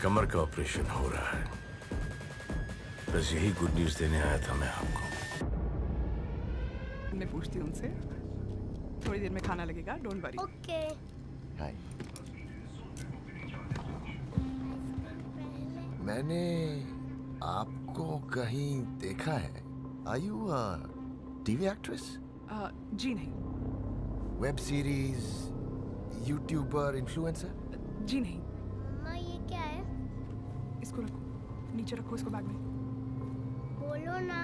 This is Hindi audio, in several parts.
कमर का ऑपरेशन हो रहा है। बस यही गुड न्यूज देने आया था मैं आपको। मैं पूछती हूँ उनसे। थोड़ी देर में खाना लगेगा, डोंट वरी। ओके। हाय। मैंने आपको कहीं देखा है। Are you TV actress? जी नहीं। Web series, YouTuber, influencer? जी नहीं। मम्मा ये क्या है? इसको रखो, नीचे रखो इसको बैग में। बोलो ना।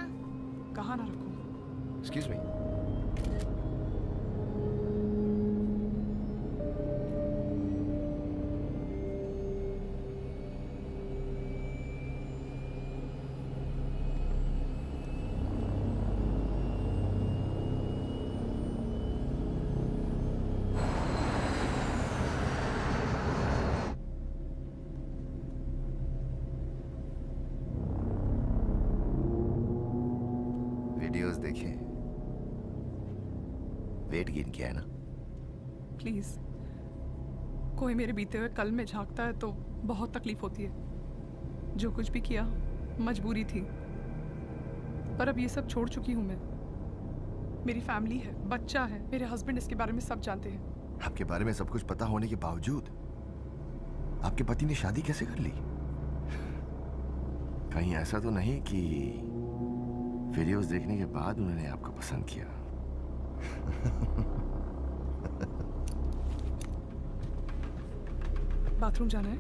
कहाँ ना रखो? Excuse me. वीडियोस देखे, वेट गेन किया है ना? प्लीज, कोई मेरे बीते हुए कल में झांकता है तो बहुत तकलीफ होती है। जो कुछ भी किया मजबूरी थी, पर अब ये सब छोड़ चुकी हूँ मैं। मेरी फैमिली है, बच्चा है, मेरे हस्बैंड इसके बारे में सब जानते हैं। आपके बारे में सब कुछ पता होने के बावजूद आपके पति ने शादी कैसे कर ली? कहीं ऐसा तो नहीं कि वीडियोस देखने के बाद उन्होंने आपको पसंद किया? बाथरूम जाना है?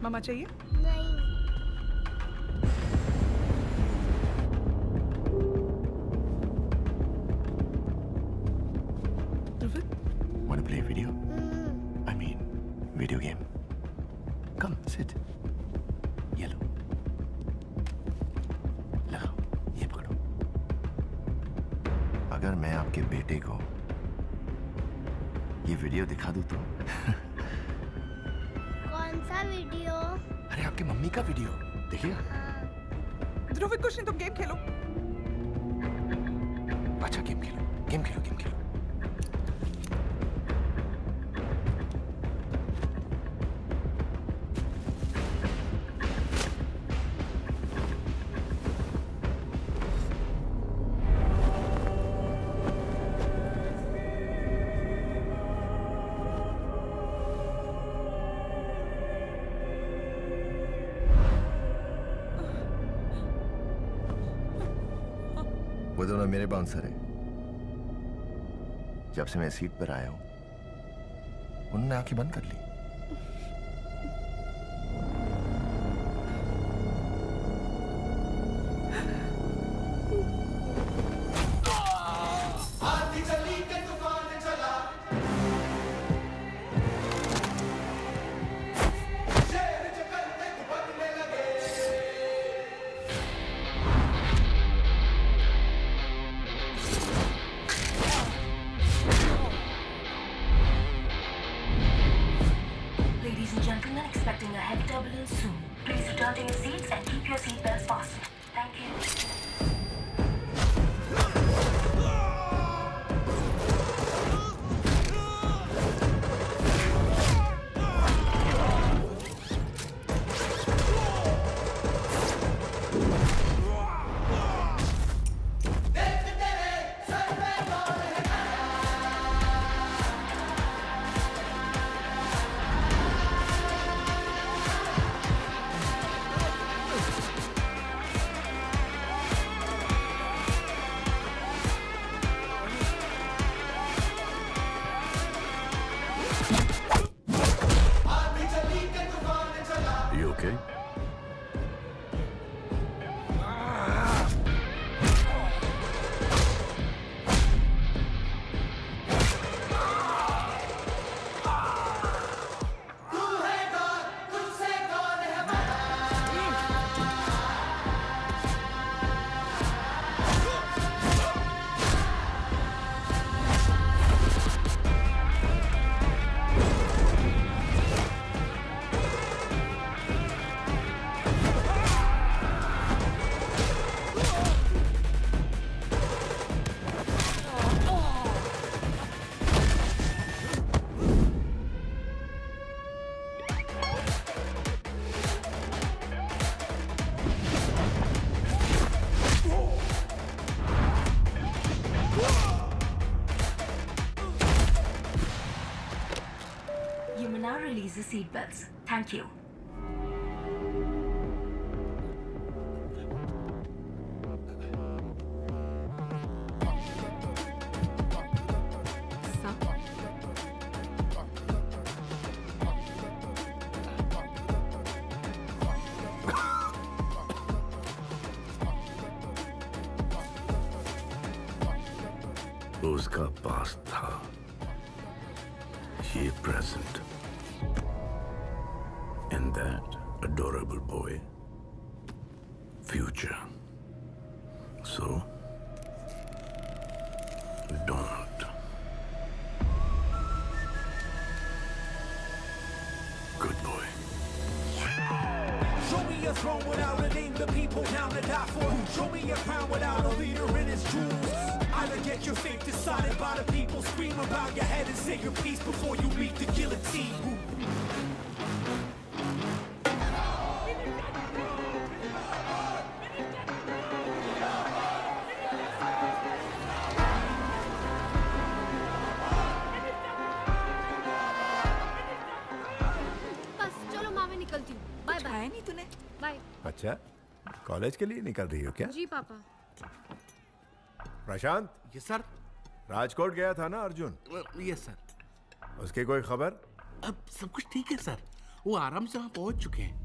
मामा चाहिए? नहीं। ध्रुवित, Want to play video? I mean, video game. Come, sit. ये लो, लगाओ, ये पकड़ो। अगर मैं आपके बेटे को ये वीडियो दिखा दूं तो? कौन सा वीडियो? अरे आपकी मम्मी का वीडियो देखिएगा। ध्रुवित कुछ नहीं, तुम गेम खेलो। अच्छा गेम खेलो, गेम खेलो, गेम खेलो। वो दोनों मेरे बाउंसर हैं। जब से मैं सीट पर आया हूं उन्होंने आंखें बंद कर ली। Ladies and gentlemen, expecting a heavy turbulence soon. Please return to your seats and keep your seatbelts fastened. Thank you. You okay? the seatbelts. Thank you. उसका पास्ट था, ये present, and that adorable boy, future. So, don't. Good boy. Show me a throne without a name, the people down to die for. Show me a crown without a leader in its jewels. Either get your fate decided by the people. Scream about your head and say your piece before you meet the guillotine. बस चलो माँ, मैं निकलती हूँ। Bye bye. खाया नहीं तूने? बाय। अच्छा, कॉलेज के लिए निकल रही हो क्या? जी पापा। प्रशांत, यस सर। राजकोट गया था ना अर्जुन? Yes sir. उसकी कोई खबर? अब सब कुछ ठीक है सर, वो आराम से वहां पहुंच चुके हैं।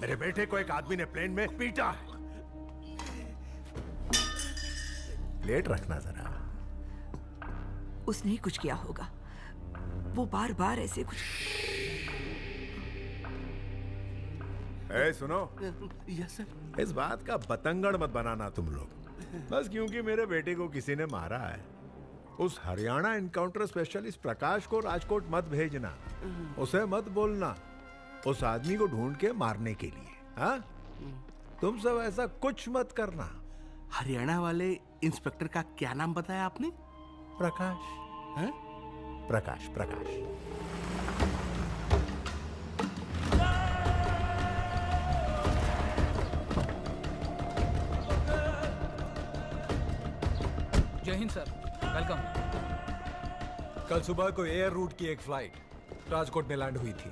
मेरे बेटे को एक आदमी ने प्लेन में पीटा है। प्लेट रखना जरा। उसने ही कुछ किया होगा, वो बार बार ऐसे कुछ। ए सुनो, यस सर। इस बात का बतंगड़ मत बनाना तुम लोग, बस क्योंकि मेरे बेटे को किसी ने मारा है। उस हरियाणा एनकाउंटर स्पेशलिस्ट प्रकाश को राजकोट मत भेजना, उसे मत बोलना उस आदमी को ढूंढ के मारने के लिए। हाँ, तुम सब ऐसा कुछ मत करना। हरियाणा वाले इंस्पेक्टर का क्या नाम बताया आपने? प्रकाश। हैं? प्रकाश प्रकाश। जय हिंद सर, वेलकम। कल सुबह को एयर रूट की एक फ्लाइट राजकोट में लैंड हुई थी।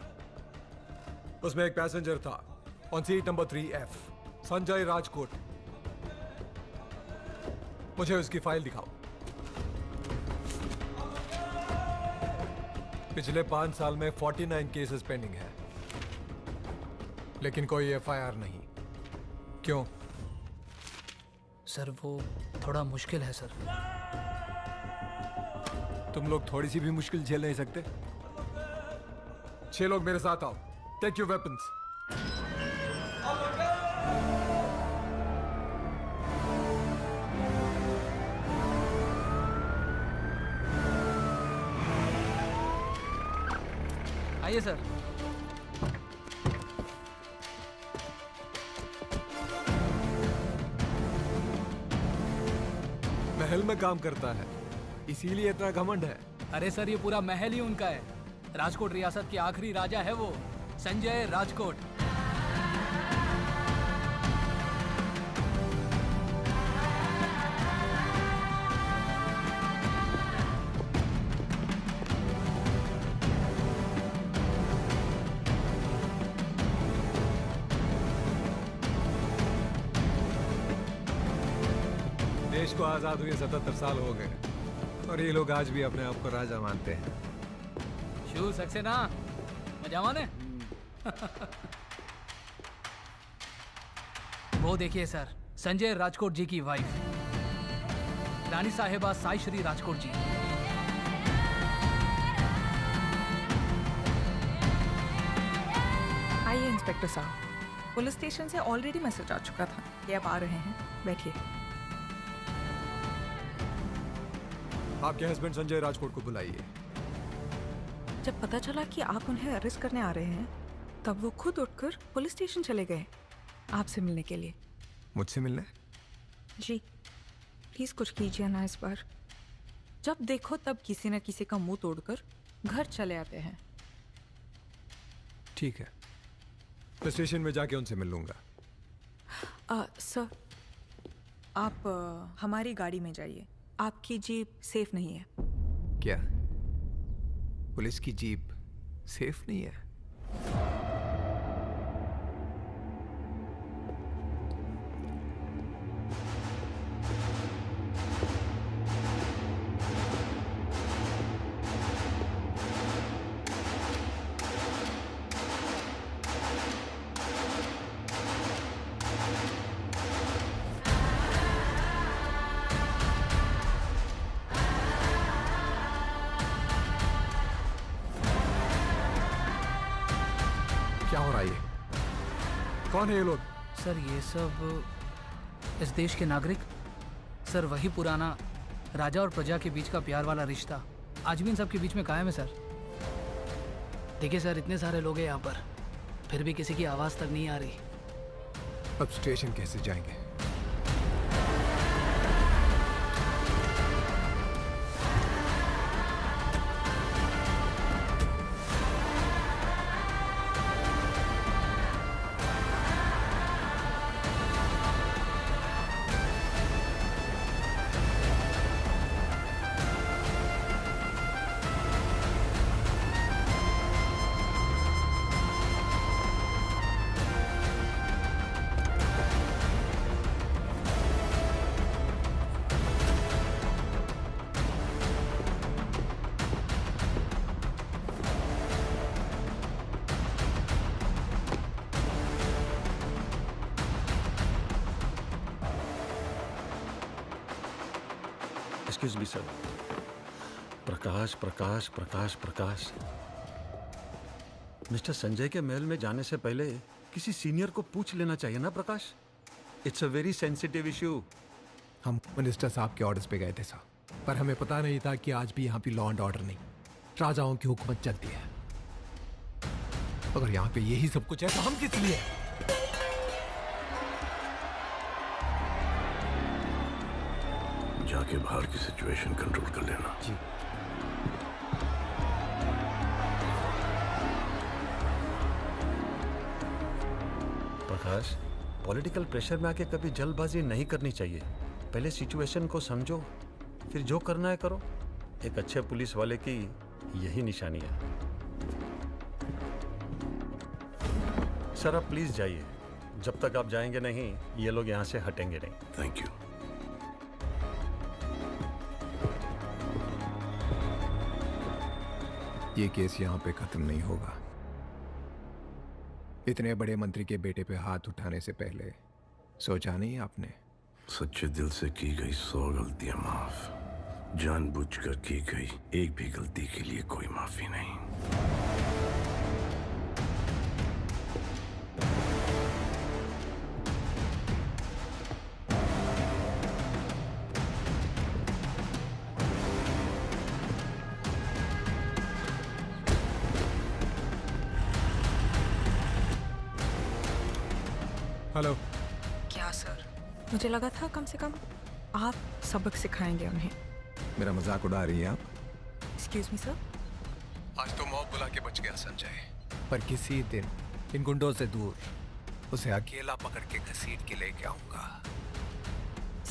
उसमें एक पैसेंजर था on seat number 3F, Sanjay Rajkot. मुझे उसकी फाइल दिखाओ। पिछले 5 साल में 49 केसेस पेंडिंग है, लेकिन कोई FIR नहीं। क्यों? सर वो थोड़ा मुश्किल है सर। तुम लोग थोड़ी सी भी मुश्किल झेल नहीं सकते? 6 लोग मेरे साथ आओ। Take your weapons. आइए सर। महल में काम करता है, इसीलिए इतना घमंड है। अरे सर, ये पूरा महल ही उनका है। राजकोट रियासत के आखिरी राजा है वो, संजय राजकोट। देश को आजाद हुए 77 साल हो गए और ये लोग आज भी अपने आप को राजा मानते हैं। शू सक्सेना मजा माने। वो देखिए सर, संजय राजकोट जी की वाइफ रानी साहिबा साई श्री राजकोट जी। आइए इंस्पेक्टर साहब, पुलिस स्टेशन से ऑलरेडी मैसेज आ चुका था कि आप आ रहे हैं। बैठिए। आपके हस्बैंड संजय राजकोट को बुलाइए। जब पता चला कि आप उन्हें अरेस्ट करने आ रहे हैं, तब वो खुद उठकर पुलिस स्टेशन चले गए आपसे मिलने के लिए। मुझसे मिलने? जी प्लीज कुछ कीजिए ना इस बार। जब देखो तब किसी न किसी का मुंह तोड़कर घर चले आते हैं। ठीक है, मैं स्टेशन में जाके उनसे मिल लूंगा। सर, आप हमारी गाड़ी में जाइए। आपकी जीप सेफ नहीं है। क्या पुलिस की जीप सेफ नहीं है? क्या हो रहा है ये? कौन है ये लोग? सर ये सब इस देश के नागरिक। सर वही पुराना राजा और प्रजा के बीच का प्यार वाला रिश्ता आज भी इन सब के बीच में कायम है सर। देखिए सर, इतने सारे लोग हैं यहाँ पर, फिर भी किसी की आवाज़ तक नहीं आ रही। अब स्टेशन कैसे जाएंगे? Excuse me sir. Prakash Prakash Prakash Prakash, mister Sanjay के महल में जाने से पहले किसी सीनियर को पूछ लेना चाहिए ना Prakash. It's a very sensitive issue. हम मिनिस्टर साहब के ऑर्डर्स पे गए थे साहब, पर हमें पता नहीं था कि आज भी यहाँ पे लॉ एंड ऑर्डर नहीं, राजाओं की हुकूमत चलती है। अगर यहाँ पे यही सब कुछ है तो हम किस लिए? जाके बाहर की सिचुएशन कंट्रोल कर लेना। जी। प्रकाश, पॉलिटिकल प्रेशर में आके कभी जल्दबाजी नहीं करनी चाहिए। पहले सिचुएशन को समझो, फिर जो करना है करो। एक अच्छे पुलिस वाले की यही निशानी है। सर आप प्लीज जाइए, जब तक आप जाएंगे नहीं ये लोग यहाँ से हटेंगे नहीं। Thank you. ये केस यहाँ पे खत्म नहीं होगा। इतने बड़े मंत्री के बेटे पे हाथ उठाने से पहले सोचा नहीं आपने? सच्चे दिल से की गई 100 गलतियां माफ, जानबूझकर की गई एक भी गलती के लिए कोई माफी नहीं। हेलो। क्या सर? मुझे लगा था कम से कम आप सबक सिखाएंगे उन्हें। मेरा मजाक उड़ा रही हैं आप? Excuse me sir. आज तो मौत बुला के बच गया संजय, पर किसी दिन इन गुंडों से दूर उसे अकेला पकड़ के घसीट के लेके आऊंगा।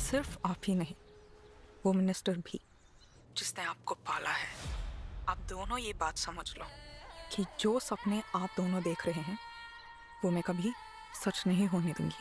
सिर्फ आप ही नहीं, वो मिनिस्टर भी जिसने आपको पाला है। आप दोनों ये बात समझ लो कि जो सपने आप दोनों देख रहे हैं वो मैं कभी सच नहीं होने दूंगी।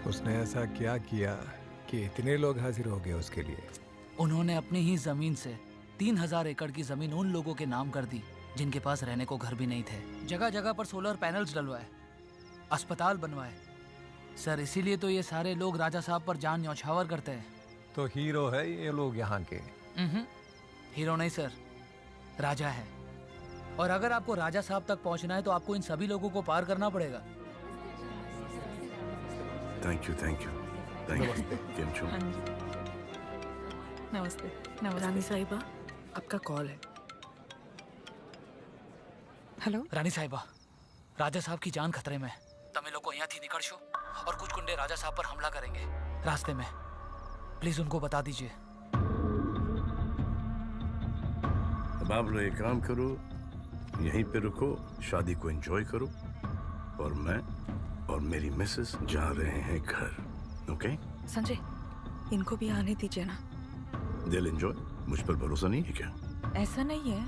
उसने ऐसा क्या किया कि इतने लोग हाजिर हो गए उसके लिए? उन्होंने अपनी ही जमीन से 3000 एकड़ की जमीन उन लोगों के नाम कर दी जिनके पास रहने को घर भी नहीं थे। जगह जगह पर सोलर पैनल्स डलवाए, अस्पताल बनवाए। सर इसीलिए तो ये सारे लोग राजा साहब पर जान न्यौछावर करते हैं। तो हीरो है ये लोग यहाँ के? हीरो नहीं सर, राजा है। और अगर आपको राजा साहब तक पहुँचना है तो आपको इन सभी लोगों को पार करना पड़ेगा। Thank you thank you thank you. केम छो? नमस्ते। नमस्ते रानी साहिबा, आपका कॉल है। हेलो रानी साहिबा, राजा साहब की जान खतरे में है। तमिलों को અહીંયા થી નીકળશો और कुछ गुंडे राजा साहब पर हमला करेंगे रास्ते में। प्लीज उनको बता दीजिए। अब आप लोग एक काम करो, यहीं पे रुको, शादी को एंजॉय करो, और मैं और मेरी मिसेस जा रहे हैं घर। ओके? संजय, इनको भी आने दीजिए ना। दिल एंजॉय। मुझ पर भरोसा नहीं है क्या? ऐसा नहीं है।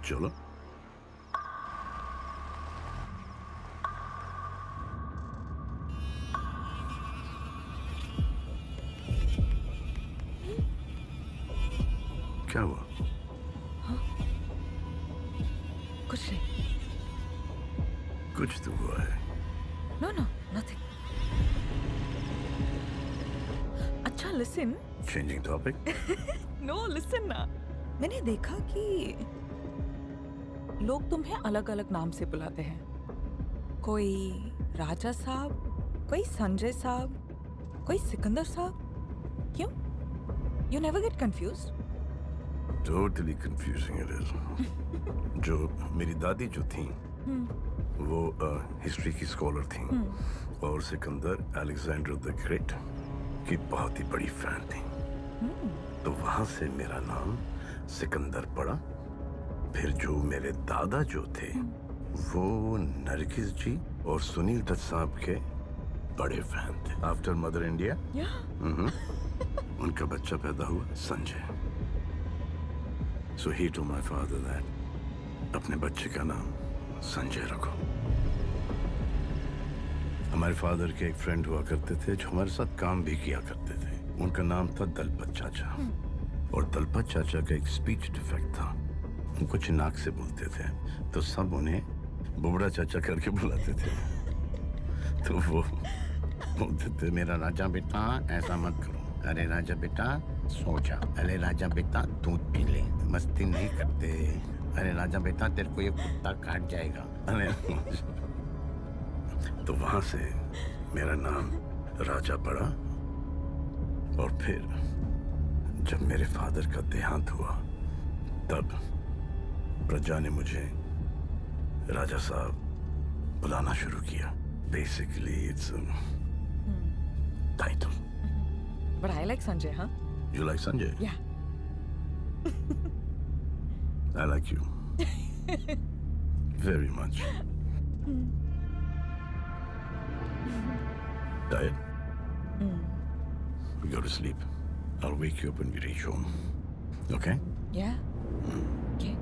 चलो। क्या हुआ? कुछ नहीं। कुछ तो हुआ है। No no nothing. अच्छा listen. Changing topic. No listen ना। मैंने देखा कि लोग तुम्हें अलग अलग नाम से बुलाते हैं। कोई राजा साहब, कोई संजय साहब, कोई सिकंदर साहब। क्यों? You never get confused? Totally confusing it is. जो मेरी दादी जो थी वो हिस्ट्री की स्कॉलर थी और सिकंदर अलेक्जेंडर द ग्रेट की बहुत ही बड़ी फैन थी। तो वहां से मेरा नाम सिकंदर पड़ा। फिर जो मेरे दादा जो थे वो नरगिस जी और सुनील दत्त साहब के बड़े फैन थे। आफ्टर मदर इंडिया उनका बच्चा पैदा हुआ Sanjay. So he told my father that अपने बच्चे का नाम संजय रखो। हमारे फादर के एक फ्रेंड हुआ करते थे जो हमारे साथ काम भी किया करते थे। उनका नाम था दलपत चाचा। और दलपत चाचा का एक स्पीच डिफेक्ट था, वो कुछ नाक से बोलते थे तो सब उन्हें बुबड़ा चाचा करके बुलाते थे। तो वो बोलते थे मेरा राजा बेटा ऐसा मत करो, अरे राजा बेटा सो जा, अरे राजा बेटा दूध पी ले, मस्ती नहीं करते, अरे राजा बेटा तेरे को ये कुत्ता काट जाएगा। अरे तो वहां से मेरा नाम राजा पड़ा। और फिर जब मेरे फादर का देहांत हुआ तब प्रजा ने मुझे राजा साहब बुलाना शुरू किया। Basically it's title. But I like Sanjay, huh? You like Sanjay? Yeah. I like you. Very much. Tired? Go to sleep. I'll wake you up when we reach home. Okay? Yeah. Okay.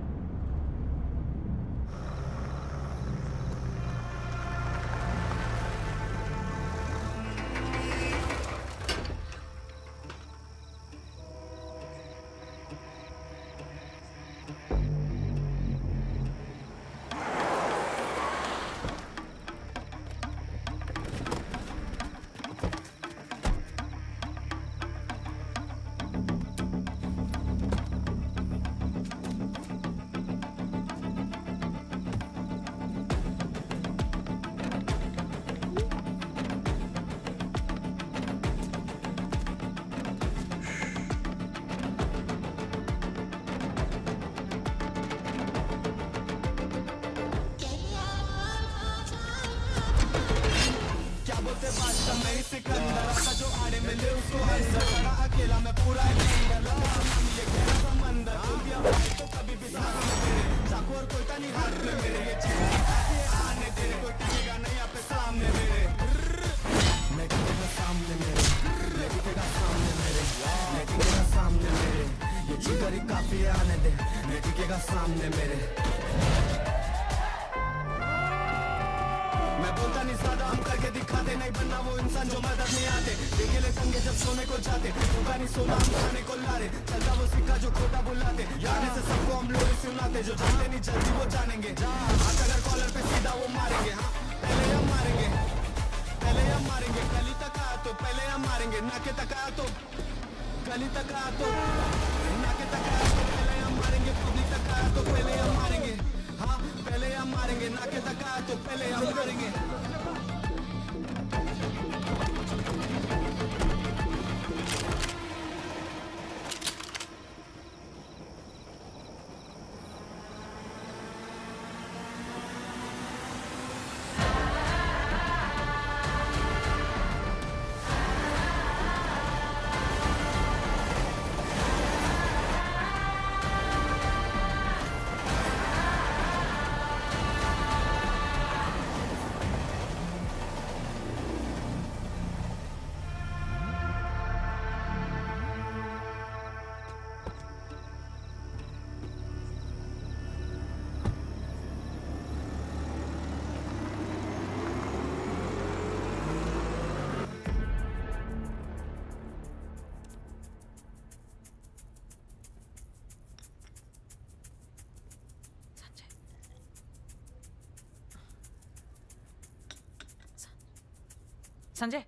Sanjay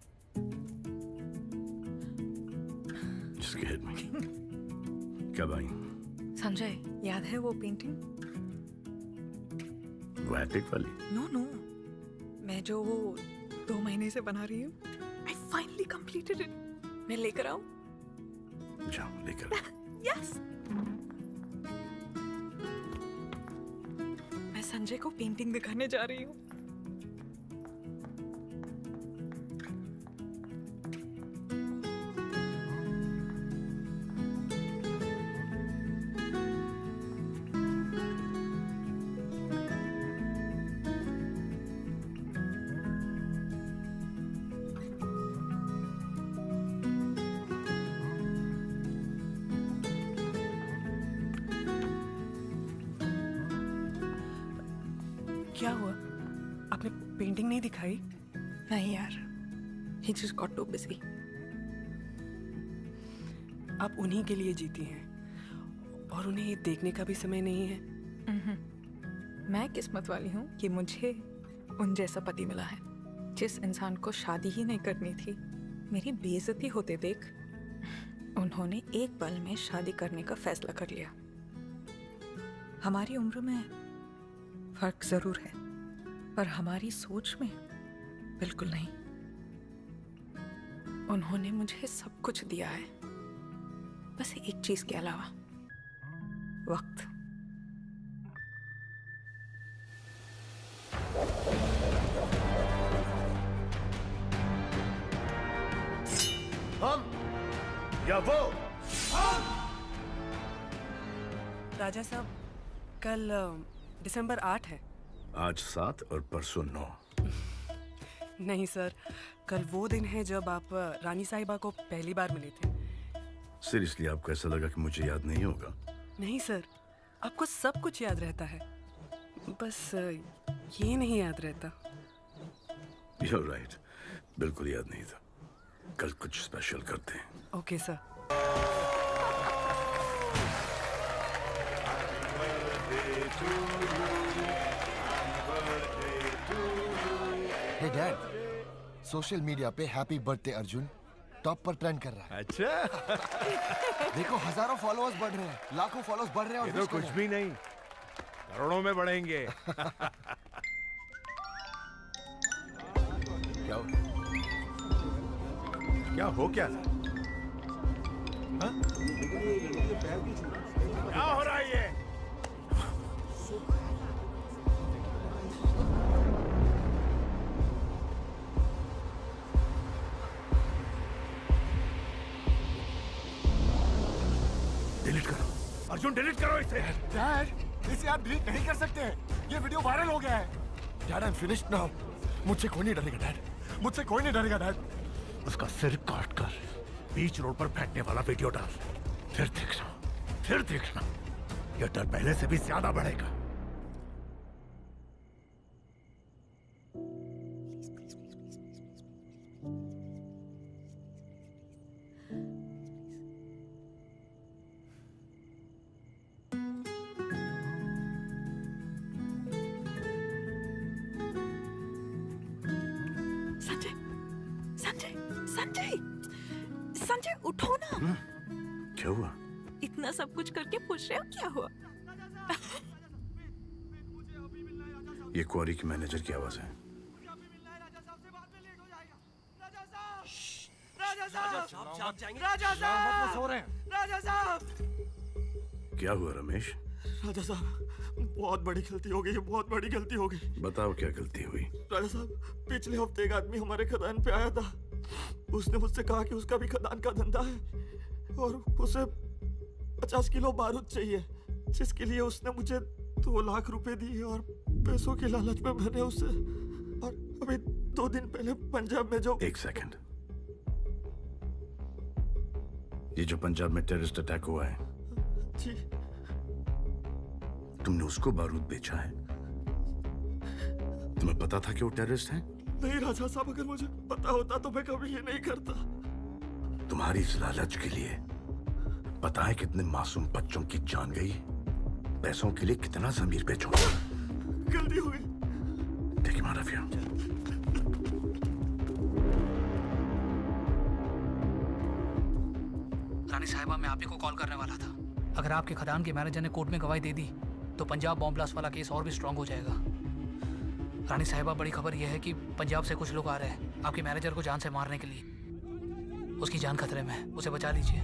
Scared me. कब आई? संजय याद है वो पेंटिंग? वो एटिक वाली? नो नो, मैं जो वो 2 महीने से बना रही हूँ। I finally completed it. मैं लेकर आऊँ? जाओ लेकर आओ। यस। मैं संजय को पेंटिंग दिखाने जा रही हूँ। क्या हुआ? आपने पेंटिंग नहीं दिखाई? नहीं यार, he just got too busy. आप उन्हीं के लिए जीती हैं और उन्हें ये देखने का भी समय नहीं है। मैं किस्मत वाली हूँ कि मुझे उन जैसा पति मिला है। जिस इंसान को शादी ही नहीं करनी थी, मेरी बेइज्जती होते देख उन्होंने एक पल में शादी करने का फैसला कर लिया। हमारी उम्र में फर्क जरूर है, पर हमारी सोच में बिल्कुल नहीं। उन्होंने मुझे सब कुछ दिया है, बस एक चीज के अलावा, वक्त। हम या वो? राजा साहब, कल दिसंबर 8 है। आज 7 और परसों 9। नहीं सर, कल वो दिन है जब आप रानी साहिबा को पहली बार मिले थे। सीरियसली आपको ऐसा लगा कि मुझे याद नहीं होगा? नहीं सर, आपको सब कुछ याद रहता है, बस ये नहीं याद रहता। You're right, बिल्कुल याद नहीं था। कल कुछ स्पेशल करते हैं। Okay sir. Hey dad, social media पे हैप्पी बर्थडे अर्जुन टॉप पर ट्रेंड कर रहा है। अच्छा। देखो हजारों फॉलोअर्स बढ़ रहे हैं, लाखों फॉलोअर्स बढ़ रहे हैं और ये तो wish कर कुछ रहे हैं। भी नहीं, करोड़ों में बढ़ेंगे। क्या हो क्या? हाँ? क्या हो रहा है ये? डिलीट करो अर्जुन, डिलीट करो इसे। डैड, इसे आप डिलीट नहीं कर सकते हैं, ये वीडियो वायरल हो गया है। Dad, I am finished now. मुझसे कोई नहीं डरेगा डैड, मुझसे कोई नहीं डरेगा डैड। उसका सिर काट कर बीच रोड पर फेंकने वाला वीडियो डाल, फिर देखना ये डर पहले से भी ज्यादा बढ़ेगा। संजय, संजय, संजय, संजय उठो ना। क्या हुआ? इतना सब कुछ करके पूछ रहे हो क्या हुआ? ये क्वारी की मैनेजर की आवाज है। राजा साहब, क्या हुआ रमेश? राजा साहब, बहुत बड़ी गलती हो गई, बहुत बड़ी गलती हो गई। बताओ क्या गलती हुई? राजा साहब, पिछले हफ्ते एक आदमी हमारे खदान पे आया था। उसने मुझसे कहा कि उसका भी खदान का धंधा है और उसे 50 किलो बारूद चाहिए, जिसके लिए उसने मुझे 2 लाख रुपए दिए और पैसों के लालच में मैंने उसे, और अभी 2 दिन पहले पंजाब में जो। एक सेकंड, ये जो पंजाब में टेररिस्ट अटैक हुआ है, जी, तुमने उसको बारूद बेचा है? तुम्हें पता था कि वो टेररिस्ट हैं? नहीं राजा साहब, अगर मुझे पता होता तो मैं कभी ये नहीं करता। तुम्हारी इस लालच के लिए पता है कितने मासूम बच्चों की जान गई? पैसों के लिए कितना ज़मीर बेचूंगा। गलती हो गई। Take him out of here. रानी साहिबा, मैं आप ही को कॉल करने वाला था। अगर आपके खदान के मैनेजर ने कोर्ट में गवाही दे दी तो पंजाब बॉम्ब ब्लास्ट वाला केस और भी स्ट्रांग हो जाएगा। रानी साहिबा, बड़ी खबर यह है कि पंजाब से कुछ लोग आ रहे हैं आपके मैनेजर को जान से मारने के लिए। उसकी जान खतरे में है, उसे बचा लीजिए।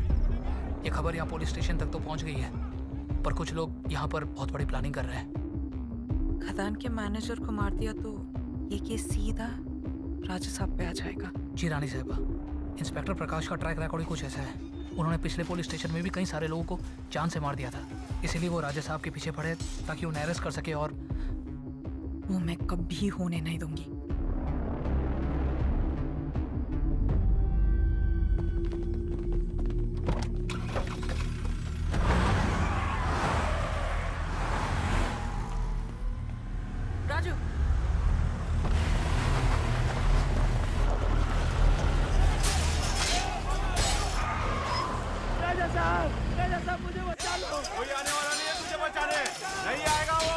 ये खबर यहाँ पुलिस स्टेशन तक तो पहुँच गई है, पर कुछ लोग यहाँ पर बहुत बड़ी प्लानिंग कर रहे हैं। खदान के मैनेजर को मार दिया तो ये केस सीधा राजा साहब पे आ जाएगा। जी रानी साहिबा, इंस्पेक्टर प्रकाश का ट्रैक रिकॉर्ड ही कुछ ऐसा है। उन्होंने पिछले पुलिस स्टेशन में भी कई सारे लोगों को जान से मार दिया था, इसीलिए वो राजा साहब के पीछे पड़े ताकि उन्हें अरेस्ट कर सके, और वो मैं कभी होने नहीं दूंगी। राजू, राजा साहब मुझे बचा लो। कोई आने वाला नहीं है तुझे बचाने, नहीं आएगा वो।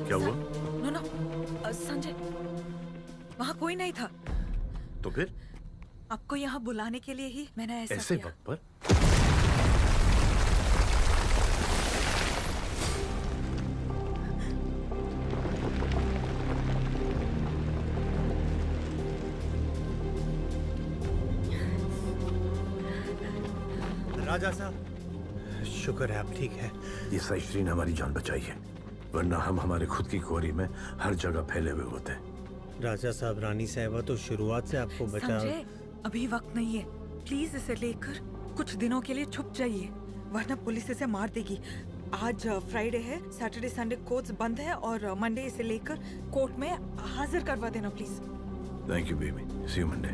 क्या हुआ? नो नो, संजय, वहाँ कोई नहीं था। तो फिर आपको यहाँ बुलाने के लिए ही मैंने ऐसा ऐसे किया। वक्त पर? राजा साहब, शुक्र है आप ठीक है। ये सही ने हमारी जान बचाई है, वरना हम हमारे खुद की कोरी में हर जगह फैले हुए होते। राजा साहब, रानी साहिबा तो शुरुआत से आपको बचा। संजय, अभी वक्त नहीं है, प्लीज इसे लेकर कुछ दिनों के लिए छुप जाइए, वरना पुलिस इसे मार देगी। आज फ्राइडे है, सैटरडे संडे कोर्ट्स बंद है, और मंडे इसे लेकर कोर्ट में हाजिर करवा देना please. Thank you baby, see you Monday.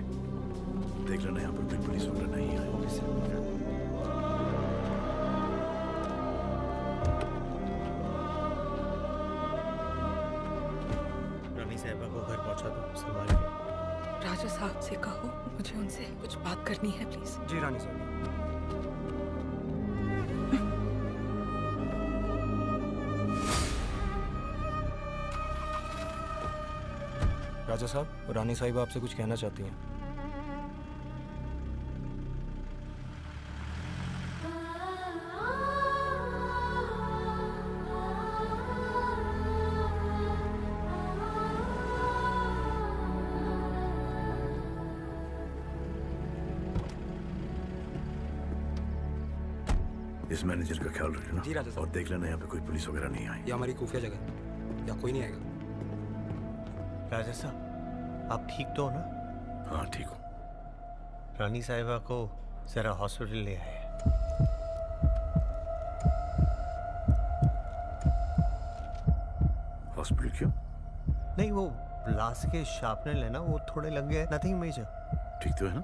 देख लेना यहाँ पर कोई पुलिस वाला नहीं है। रानी साहिबा को घर पहुंचा दो, संभाल के। राजा साहब से कहो मुझे उनसे कुछ बात करनी है प्लीज। जी रानी साहिबा। राजा साहब, रानी साहिबा आपसे कुछ कहना चाहती हैं। इस मैनेजर का ख्याल रखना। जी राजा साहब। और देख लेना यहाँ पे कोई पुलिस वगैरह नहीं आई। ये हमारी खुफिया जगह है, या कोई नहीं आएगा। राजा साहब, आप ठीक तो हो ना? हाँ ठीक हूँ। रानी साहिबा को जरा हॉस्पिटल ले आए। हॉस्पिटल क्यों? नहीं, वो लाश के शार्पनर लेना, वो थोड़े लग गए, नथिंग मेजर। ठीक तो है ना?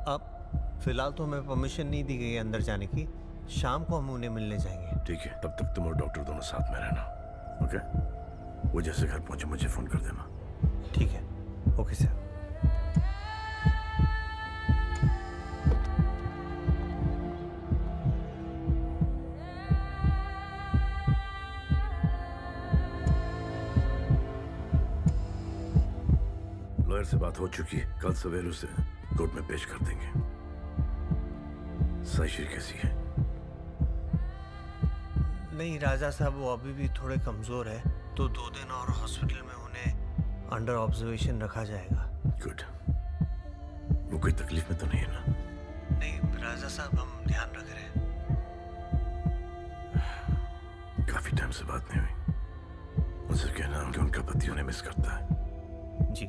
अब फिलहाल तो हमें परमिशन नहीं दी गई है अंदर जाने की, शाम को हम उन्हें मिलने जाएंगे। ठीक है, तब तक तुम और डॉक्टर दोनों साथ में रहना, ओके? वो जैसे घर पहुंचे मुझे फोन कर देना। ठीक है, ओके सर। लॉयर से बात हो चुकी है, कल सवेरे उसे कोर्ट में पेश कर देंगे। साइश्री कैसी है? नहीं राजा साहब, वो अभी भी थोड़े कमजोर है, तो 2 दिन और हॉस्पिटल में उन्हें अंडर ऑब्जर्वेशन रखा जाएगा। गुड। वो कोई तकलीफ में तो नहीं है ना? नहीं राजा साहब, हम ध्यान रख रहे हैं। काफी टाइम से बात नहीं हुई। उनसे कहना कि उनका पति उन्हें मिस करता है। जी।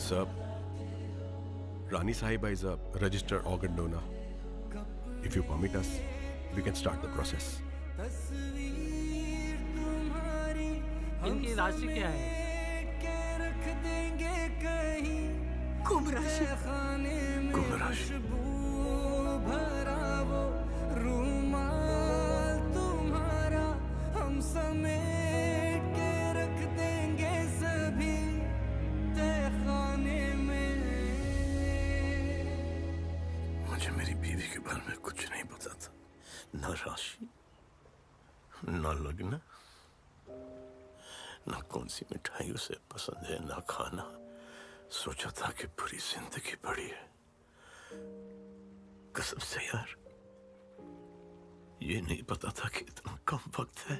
Sir, Rani Sahiba is a registered organ donor. If you permit us, we can start the process. इनकी राशि क्या है? कुंभ राशि। कुंभ राशि। तुम्हारा हम समेट के रख देंगे सभी तहखाने में। मुझे मेरी बीवी के बारे में कुछ नहीं पता था, न राशि, न लग्न, न कौन सी मिठाई उसे पसंद है, न खाना। सोचा था कि पूरी जिंदगी पड़ी है। कसम से यार, ये नहीं पता था कि इतना कम वक्त है।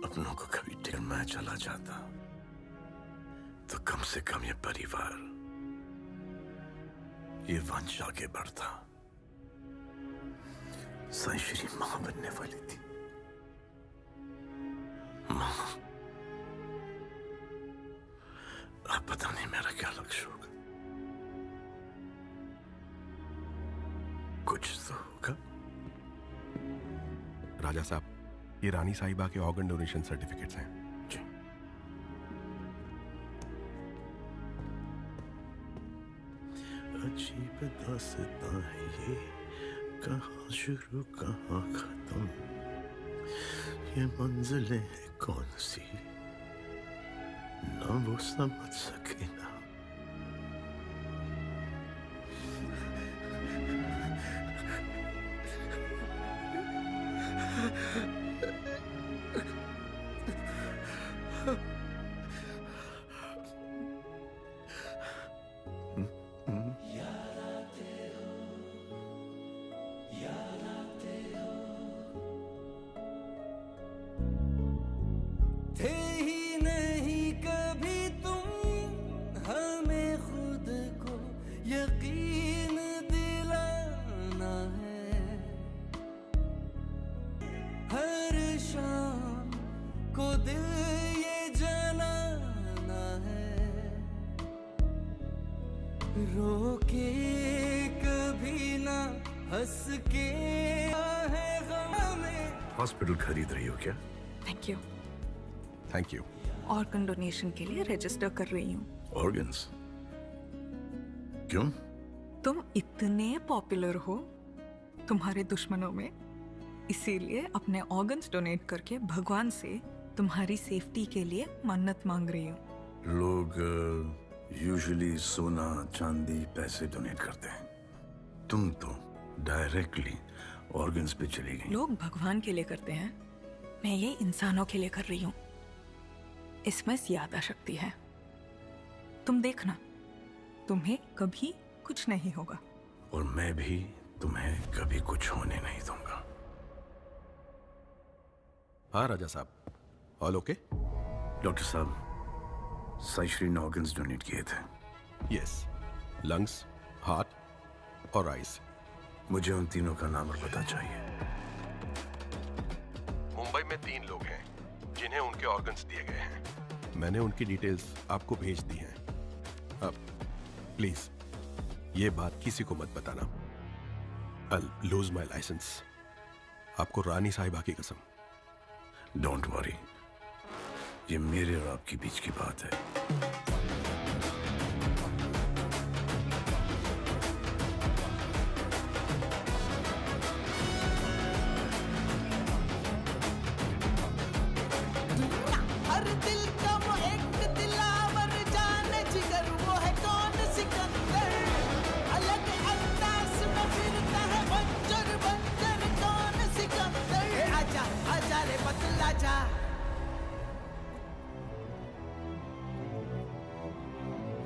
अपनों को कभी टिकट मैं चला जाता तो कम से कम ये परिवार, ये वंश आगे बढ़ता। साइश्री मां बनने वाली थी। मां, अब पता नहीं मेरा क्या लक्ष्य होगा। कुछ तो होगा। राजा साहब, ये रानी साहिबा के ऑर्गन डोनेशन सर्टिफिकेट्स हैं। जी। अजीब दास्तां है ये, कहाँ शुरू कहाँ खत्म, ये मंजिलें हैं कौन सी, ना वो समझ सके ना। थे ही नहीं कभी तुम हमें खुद को यकीन दिलाना है। हर शाम को दिल ये जलाना है। रो के कभी ना हंस के है गम में। हॉस्पिटल खरीद रही हो क्या? Thank you. Thank you. Organ donation के लिए रजिस्टर कर रही हूँ। ऑर्गन्स? क्यों? तुम इतने पॉपुलर हो तुम्हारे दुश्मनों में, इसीलिए अपने ऑर्गन्स डोनेट करके भगवान से तुम्हारी सेफ्टी के लिए मन्नत मांग रही हूँ। लोग यूजुअली सोना, चांदी, पैसे डोनेट करते हैं। तुम तो डायरेक्टली ऑर्गन्स पे चली गई। लोग भगवान के लिए करते हैं, मैं ये इंसानों के लिए कर रही हूँ। इसमें ज्यादा शक्ति है। तुम देखना, तुम्हें कभी कुछ नहीं होगा। और मैं भी तुम्हें कभी कुछ होने नहीं दूंगा। हाँ राजा साहब, ऑल ओके? डॉक्टर साहब, साइश्री ने ऑर्गन्स डोनेट किए थे। यस, लंग्स, हार्ट और आइज। मुझे उन तीनों का नाम और पता चाहिए। मुंबई में 3 लोग हैं जिन्हें उनके ऑर्गन्स दिए गए हैं। मैंने उनकी डिटेल्स आपको भेज दी हैं। अब प्लीज ये बात किसी को मत बताना। I'll lose my license। आपको रानी साहिबा की कसम। डोंट वरी, ये मेरे और आपके बीच की बात है। हर दिल का वो एक दिलावर जाने जिगर, वो है कौन सिकंदर। अलग अंदाज में फिरता है बंजर बंजर, कौन सिकंदर। आजा आजा रे बतला जा।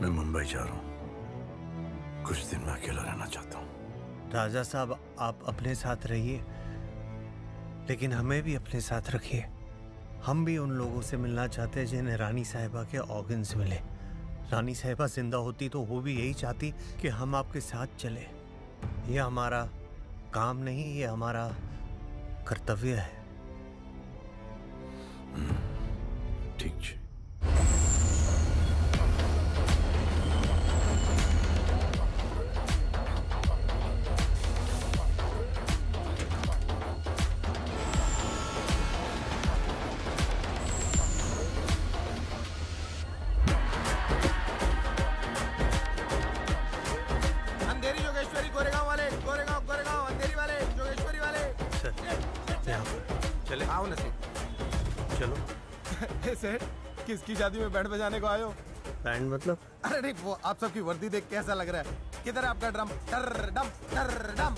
मैं मुंबई जा रहा हूँ, कुछ दिन में अकेला रहना चाहता हूँ। राजा साहब, आप अपने साथ रहिए, लेकिन हमें भी अपने साथ रखिए। हम भी उन लोगों से मिलना चाहते हैं जिन्हें रानी साहिबा के ऑर्गन्स मिले। रानी साहिबा जिंदा होती तो वो भी यही चाहती कि हम आपके साथ चले। ये हमारा काम नहीं, ये हमारा कर्तव्य है। ठीक है। अंधेरी जोगेश्वरी, गोरेगांव वाले, गोरेगांव गोरेगांव, अंधेरी वाले, जोगेश्वरी वाले। यहाँ पर चले। आओ ना सेठ। चलो। सेठ, किसकी शादी में बैंड बजाने को आए हो? बैंड मतलब? अरे नहीं, वो आप सबकी वर्दी देख के ऐसा लग रहा है। किधर है आपका ड्रम? डर डम डर डम।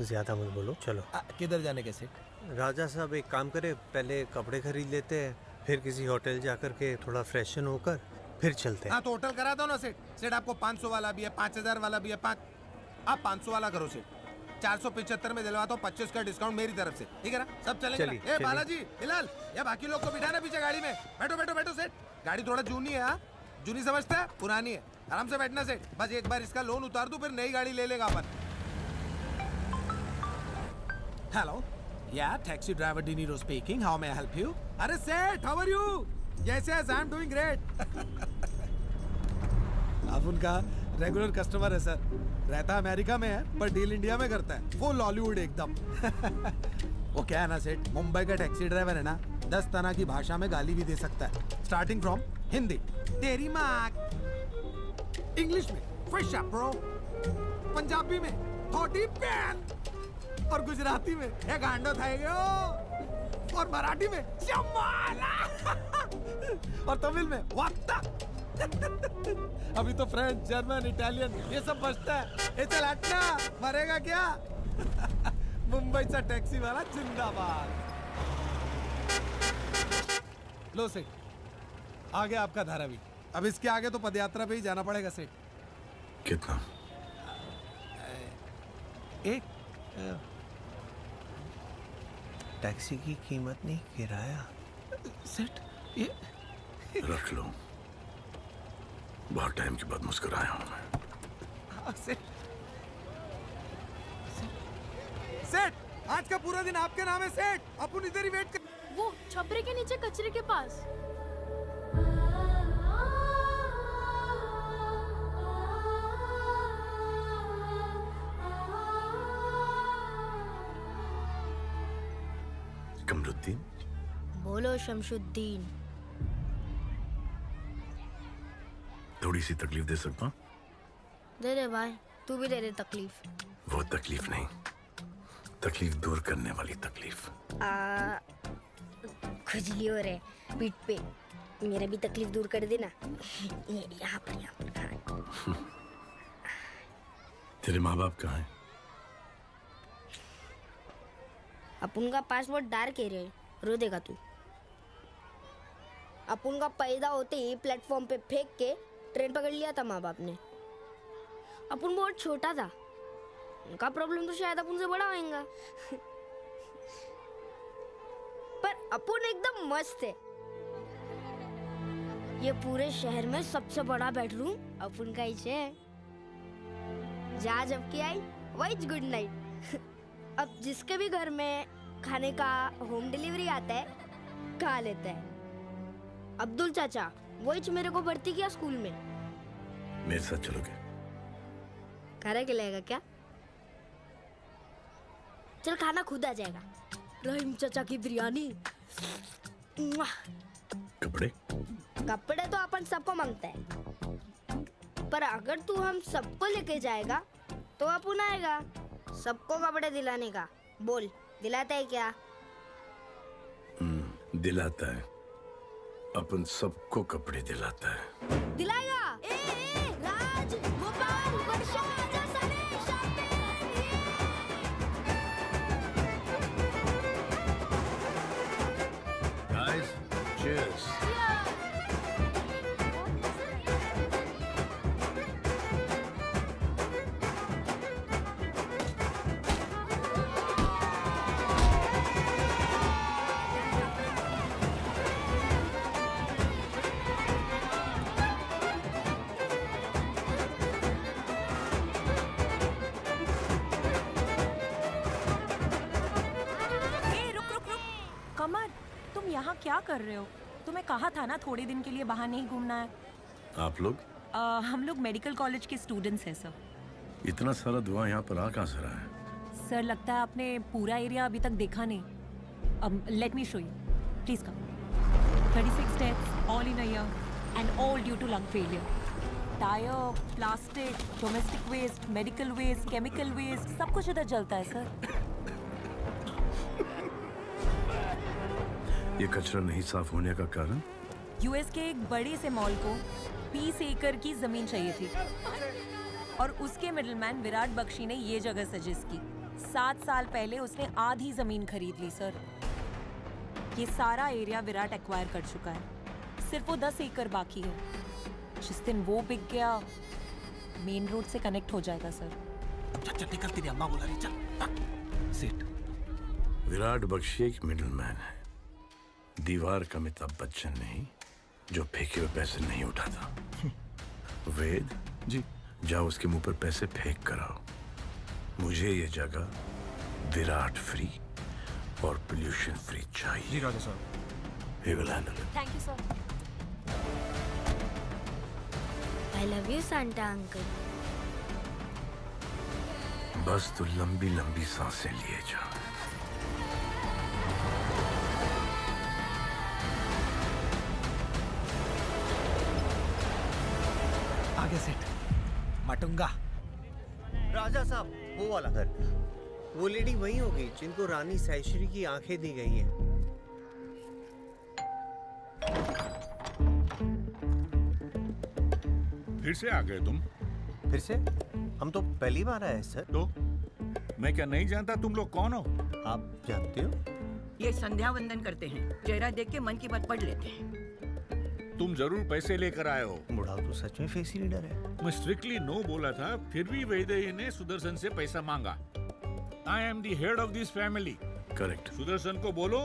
ज्यादा मत बोलो, चलो। किधर जाने के सेठ? राजा साहब, एक काम करे, पहले कपड़े खरीद लेते हैं, फिर किसी होटल जाकर के थोड़ा फ्रेशन होकर फिर चलते हैं। हाँ तो होटल करा दो ना सेठ। सेठ आपको 500 वाला भी है, 5000 वाला भी है। आप 500 वाला करो सेठ। 475 में दिलवाता हूँ, 25 का डिस्काउंट मेरी तरफ से, ठीक है ना? सब चलेंगे ना? चलिए। बालाजी, हिलाल, या बाकी लोग को बिठाना पीछे गाड़ी में। बैठो बैठो बैठो सेठ। गाड़ी थोड़ा जूनी है। हाँ, जूनी समझता है, पुरानी है। आराम से बैठना सेठ। बस एक बार इसका लोन उतार दूं, फिर नई गाड़ी ले लेगा अपन। Hello, yeah taxi driver De Niro speaking, how may I help you? अरे सेठ, how are you? Yes yes, I am doing great. आप उनका रेगुलर कस्टमर है सर। रहता अमेरिका में है पर डील इंडिया में करता है। फुल हॉलीवुड एकदम। वो क्या है ना सेठ, मुंबई का टैक्सी ड्राइवर है ना, 10 तरह की भाषा में गाली भी दे सकता है। स्टार्टिंग फ्रॉम हिंदी, तेरी माँ, इंग्लिश में फ्रेश अप ब्रो, पंजाबी में थोड़ी पैन, और गुजराती में ये गांडो थाएगो, और मराठी में चमाला, और तमिल में वात्ता। अभी तो फ्रेंच, जर्मन, इटालियन ये सब बचता है। ये चल हटना, मरेगा क्या? मुंबई सा टैक्सी वाला जिंदाबाद। लो सेठ, आ गया आपका धारावी। अब इसके आगे तो पदयात्रा पे ही जाना पड़ेगा सेठ। कितना? एक टैक्सी की कीमत नहीं, किराया। सेठ ये रख लो, बहुत टाइम के बाद मुस्कुराया हूं मैं। सेठ, आज का पूरा दिन आपके नाम है सेठ। अपन इधर ही वेट कर। वो छपरे के नीचे कचरे के पास। कमरुद्दीन, बोलो शमशुद्दीन। थोड़ी सी तकलीफ दे सकता हूँ? दे दे भाई, तू भी दे दे तकलीफ। वो तकलीफ नहीं, तकलीफ दूर करने वाली तकलीफ। खुजली हो रहे पीठ पे, मेरा भी तकलीफ दूर कर देना। यहाँ पर हाँ। तेरे माँ बाप कहाँ हैं? अपन का पासपोर्ट डार के रहे, रो देगा तू। अपन का पैदा होते ही प्लेटफॉर्म पे फेंक के ट्रेन पकड़ लिया था माँ बाप ने। अपन बहुत छोटा था, उनका प्रॉब्लम तो शायद अपन से बड़ा होगा। पर अपन एकदम मस्त है। ये पूरे शहर में सबसे बड़ा बेडरूम अपन का ही है। जहाँ जब की आई वही गुड नाइट। अब जिसके भी घर में खाने का होम डिलीवरी आता है खा लेता है। अब्दुल चाचा वही मेरे को भर्ती किया स्कूल में। मेरे साथ चलोगे? खाना खिलाएगा क्या? चल खाना खुद आ जाएगा। रहीम चाचा की बिरयानी। कपड़े? कपड़े तो अपन सबको मांगता है, पर अगर तू हम सबको लेके जाएगा तो अपन आएगा सबको कपड़े दिलाने का। बोल दिलाता है क्या? दिलाता है। अपन सबको कपड़े दिलाता है। दिलाएगा। राज, गोपाल, वर्षा, आजा सारे शामिल। Guys, cheers. कमर, तुम यहाँ क्या कर रहे हो? तुम्हें कहा था ना थोड़े दिन के लिए बाहर नहीं घूमना है। आप लोग? हम लोग मेडिकल कॉलेज के स्टूडेंट्स हैं सर। इतना सारा धुआं यहाँ पर आ कहाँ से रहा है? सर लगता है आपने पूरा एरिया अभी तक देखा नहीं। Let me show you, please come. 36 deaths all in a year and all due to lung failure. Tyre, plastic, domestic waste, medical waste, chemical waste, सब कुछ इधर जलता है सर। ये कचरा नहीं साफ होने का कारण? यूएस के एक बड़े से मॉल को 20 एकड़ की जमीन चाहिए थी और उसके मिडलमैन विराट बख्शी ने ये जगह सजेस्ट की। 7 साल पहले उसने आधी जमीन खरीद ली सर। ये सारा एरिया विराट एक्वायर कर चुका है, सिर्फ वो 10 एकड़ बाकी है। जिस दिन वो बिक गया मेन रोड से कनेक्ट हो जाएगा सर। चल निकल, तेरी अम्मा बुला रही, चल। सेठ विराट बख्शी एक मिडलमैन है। दीवार का अमिताभ बच्चन नहीं जो फेंके हुए पैसे नहीं उठाता। वेद जी, जाओ उसके मुंह पर पैसे फेंक कर आओ। मुझे ये जगह विराट फ्री और पोल्यूशन फ्री चाहिए। जी राजा साहब। He will handle it. Thank you sir. I love you, Santa uncle. बस तो लंबी लंबी सांसें लिए जा। आगे सेठ मटूंगा। राजा साहब वो वाला घर, वो लेडी वही होगी जिनको रानी साइश्री की आंखें दी गई हैं। फिर से आ गए तुम? फिर से? हम तो पहली बार आए सर। तो मैं क्या नहीं जानता तुम लोग कौन हो? आप जानते हो? ये संध्या वंदन करते हैं, चेहरा देख के मन की बात पढ़ लेते हैं। तुम जरूर पैसे लेकर आए हो। बुढ़ाओ तो सच में फेस रीडर है। मैं स्ट्रिक्टली नो बोला था, फिर भी वैदेही ने सुदर्शन से पैसा मांगा। I am the head of this family. Correct. Sudarshan को बोलो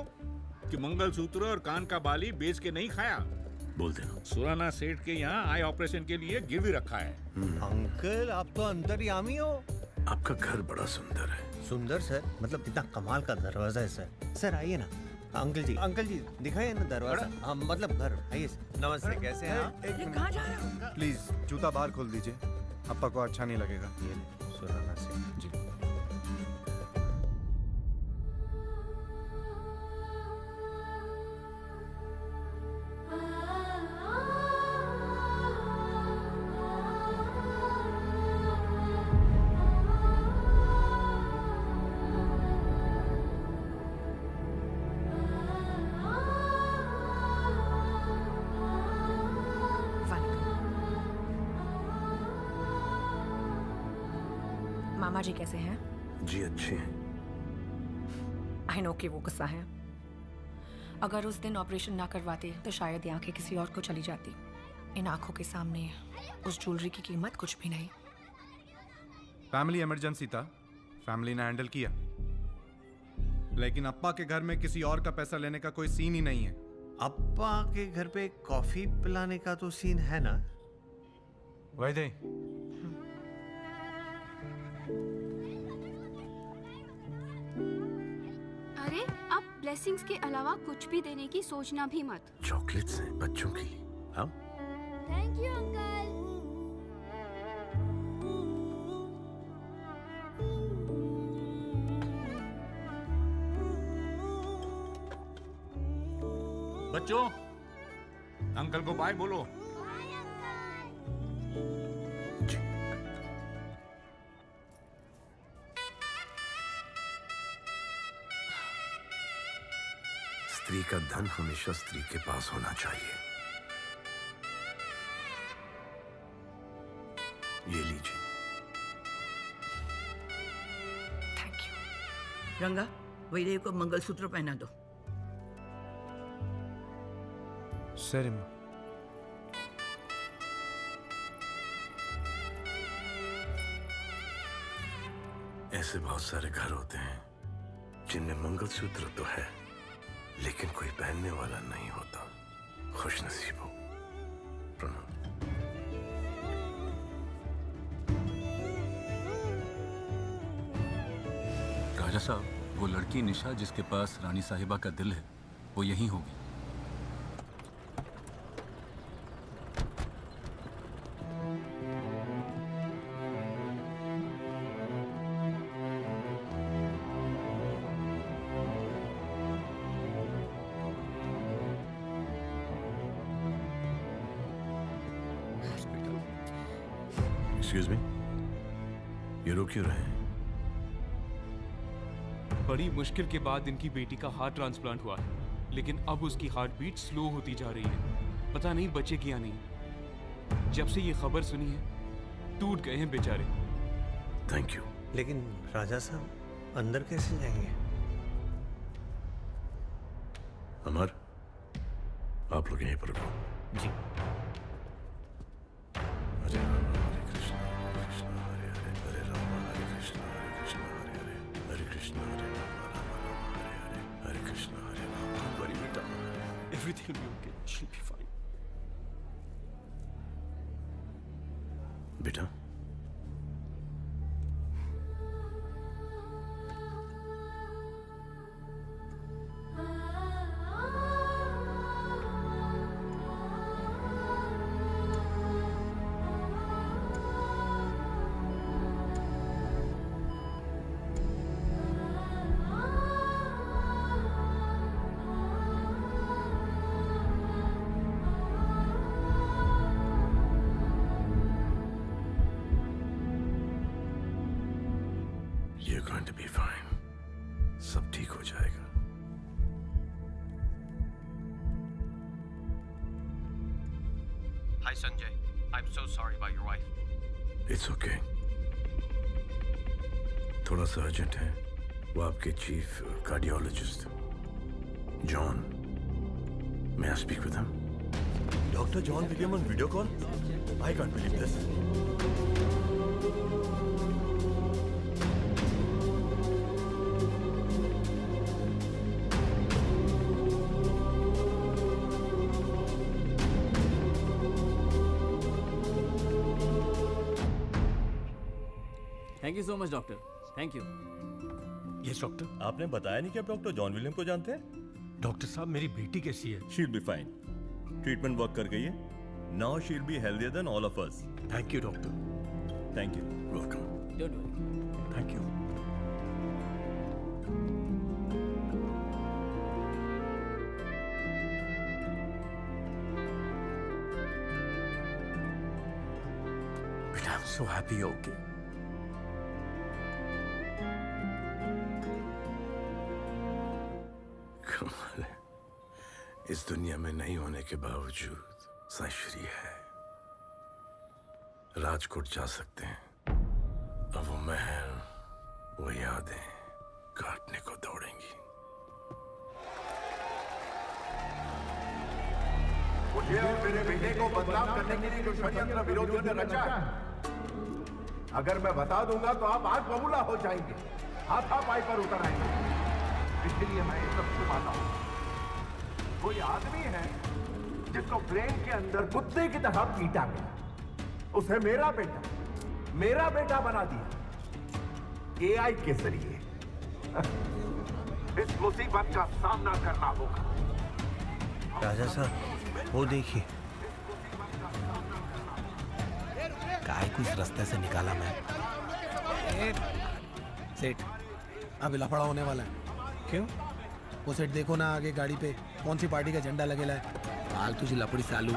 कि मंगलसूत्र और कान का बाली बेच के नहीं खाया। बोल देना। सुराना सेठ के यहाँ आई ऑपरेशन के लिए गिरवी रखा है। अंकल आप तो अंतर्यामी हो। आपका घर बड़ा सुंदर है। सुंदर सर? मतलब इतना कमाल का दरवाजा है सर। सर आइए ना। अंकल जी दिखाइए ना दरवाजा। हाँ मतलब घर। आइए। नमस्ते, कैसे हैं आप? ये कहाँ जा रहे हो? प्लीज जूता बाहर खोल दीजिए, अप्पा को अच्छा नहीं लगेगा। ये सुराना से जी। मामा जी कैसे हैं? जी अच्छे हैं। आई नो कि वो गुस्सा है। अगर उस दिन ऑपरेशन ना करवाते तो शायद ये आंखें किसी और को चली जाती। इन आंखों के सामने उस ज्वेलरी की कीमत कुछ भी नहीं। फैमिली इमरजेंसी था, फैमिली ने हैंडल किया। लेकिन अप्पा के घर में किसी और का पैसा लेने का कोई सीन ही नहीं है। अप्पा के घर पे कॉफी पिलाने का तो सीन है ना? वैदे, अरे अब ब्लेसिंग्स के अलावा कुछ भी देने की सोचना भी मत। चॉकलेट्स हैं बच्चों की। हाँ थैंक यू अंकल। बच्चों, अंकल को बाय बोलो। स्त्री का धन हमेशा स्त्री के पास होना चाहिए। ये लीजिए। रंगा, वैदेही को मंगलसूत्र पहना दो। सर माँ। ऐसे बहुत सारे घर होते हैं जिनमें मंगलसूत्र तो है लेकिन कोई पहनने वाला नहीं होता। खुश नसीब हो। प्रणाम। राजा साहब, वो लड़की निशा जिसके पास रानी साहिबा का दिल है, वो यहीं होगी। एक्सक्यूज मी, ये रुक क्यों रहे हैं? बड़ी मुश्किल के बाद इनकी बेटी का हार्ट ट्रांसप्लांट हुआ है, लेकिन अब उसकी हार्ट बीट स्लो होती जा रही है। पता नहीं बचेगी या नहीं। जब से ये खबर सुनी है टूट गए हैं बेचारे। Thank you. लेकिन राजा साहब अंदर कैसे जाएंगे? अमर, आप लोग यहीं पर रुको। जी। हरे राम हरे कृष्ण हरे हरे, हरे राम हरे कृष्ण हरे हरे, हरे कृष्ण हरे राम हरे हरे, हरे कृष्ण हरे राम। Don't worry बेटा, everything will be okay. She'll be fine. बेटा, you're going to be fine. सब ठीक हो जाएगा। Hi Sanjay, I'm so sorry about your wife. It's okay. थोड़ा सा अर्जेंट है। वो आपके chief cardiologist John, may I speak with him? Dr. John William on video call? I can't believe this. Thank you so much doctor, thank you. Yes doctor, आपने बताया नहीं कि आप डॉक्टर जॉन विलियम को जानते हैं? डॉक्टर साहब, मेरी बेटी कैसी है? She will be fine. Treatment work कर गई है। Now she will be healthier then all of us. Thank you doctor. Thank you. Welcome. Don't worry. Thank you. But I'm so happy you're okay. कमाल है, इस दुनिया में नहीं होने के बावजूद सश्री है। राजकोट जा सकते हैं। अब वो महल, वो यादें काटने को दौड़ेंगी। मुझे और मेरे बेटे को बदनाम करने के लिए जो षड्यंत्र विरोधियों ने रचा है, अगर मैं बता दूंगा तो आप आज बबूला हो जाएंगे, हाथापाई पर उतर आएंगे। इसलिए मैं ये सब छुपाता हूँ। कोई आदमी है जिसको ब्रेन के अंदर कुत्ते की तरह पीटा गया, उसे मेरा बेटा बना दिया एआई के जरिए। इस मुसीबत का सामना करना होगा। राजा साहब वो देखिए। काय को इस रास्ते से निकाला मैं। सेठ अभी लफड़ा होने वाला है। क्यों? वो सेठ देखो ना आगे गाड़ी पे कौन सी पार्टी का झंडा लगेला है। हाल तुझी लपड़ी सालू।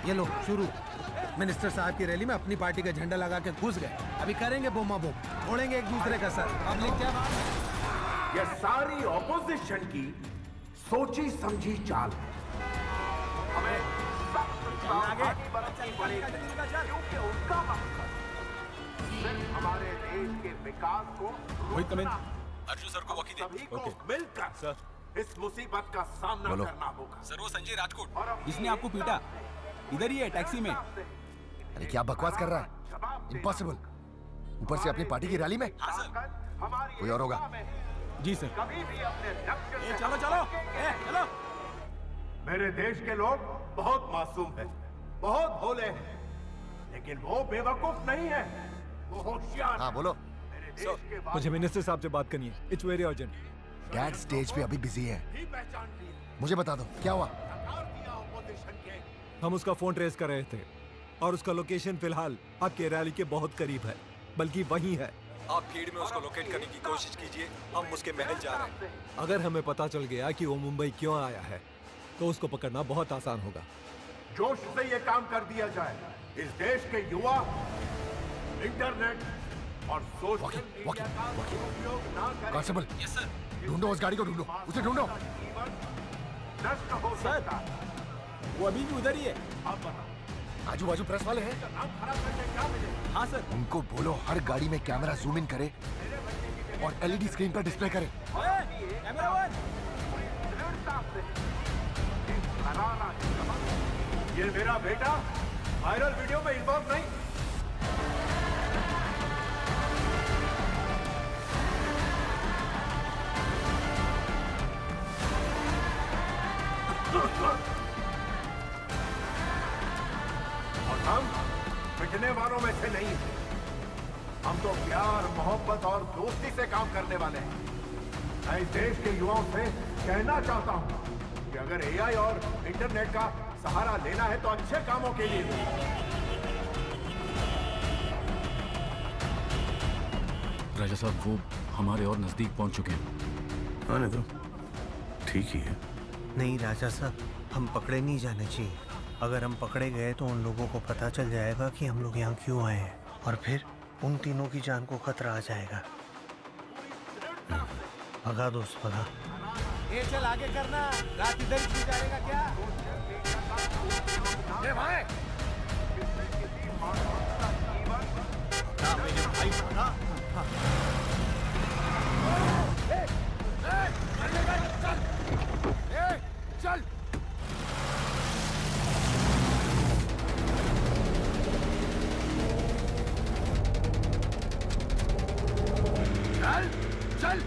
ये लो शुरू। मिनिस्टर साहब की रैली में अपनी पार्टी का झंडा लगा के घुस गए। अभी करेंगे बोमा बोम, फोड़ेंगे एक दूसरे का सर। पब्लिक क्या बात है? यह सारी ऑपोजिशन की सोची समझी चाल है। हमें आगे बढ़ना पड़ेगा क्योंकि उनका मकसद सिर्फ हमारे देश के विकास को अर्जुन सर को वकी दे। सभी को मिलकर सर इस मुसीबत का सामना करना होगा। सर वो संजय राजकोट इसने आपको पीटा, इधर ही है टैक्सी में। अरे क्या बकवास कर रहा है? इम्पॉसिबल। ऊपर से अपनी पार्टी की रैली में। हाँ सर। कोई और होगा। जी सर। कभी भी अपने लक्ष्य चलो चलो चलो। मेरे देश के लोग बहुत मासूम हैं, बहुत भोले हैं, लेकिन वो बेवकूफ नहीं है, वो होशियार। हाँ बोलो। मुझे मिनिस्टर साहब से बात करनी है। It's very urgent. Dad stage पे अभी बिजी है। मुझे बता दो क्या हुआ। हम उसका फोन ट्रेस कर रहे थे और उसका लोकेशन फिलहाल आपके रैली के बहुत करीब है, बल्कि वहीं है। आप भीड़ में उसको लोकेट करने की कोशिश कीजिए। हम उसके महल जा रहे हैं। अगर हमें पता चल गया कि वो मुंबई क्यों आया है तो उसको पकड़ना बहुत आसान होगा। जोश से ये काम कर दिया जाए। इस देश के युवा इंटरनेट और सोशल मीडिया का उपयोग ना करें। कांस्टेबल ढूंढो उस गाड़ी को, ढूंढो उसे, ढूंढो। नष्ट हो सकता है। वो अभी भी उधर ही है। आप बताओ आजू बाजू प्रेस वाले हैं। नाम खराब करके क्या मिलेगा? हाँ सर। उनको बोलो हर गाड़ी में कैमरा जूम इन करे और एलईडी स्क्रीन पर डिस्प्ले करे। Camera one. ये मेरा बेटा वायरल वीडियो में इन्वॉल्व नहीं। और हम मिटने वालों में से नहीं हैं। हम तो प्यार, मोहब्बत और दोस्ती से काम करने वाले हैं। मैं इस देश के युवाओं से कहना चाहता हूं कि अगर एआई और इंटरनेट का सहारा लेना है तो अच्छे कामों के लिए। राजा साहब वो हमारे और नजदीक पहुंच चुके हैं। आने दो, ठीक ही है। नहीं राजा साहब, हम पकड़े नहीं जाने चाहिए। अगर हम पकड़े गए तो उन लोगों को पता चल जाएगा कि हम लोग यहाँ क्यों आए हैं और फिर उन तीनों की जान को खतरा आ जाएगा। भगा दोस्त भगा। ये चल आगे करना, रात इधर ही गुजारेगा क्या? ये भाई मेरे भाई भगा। चल चल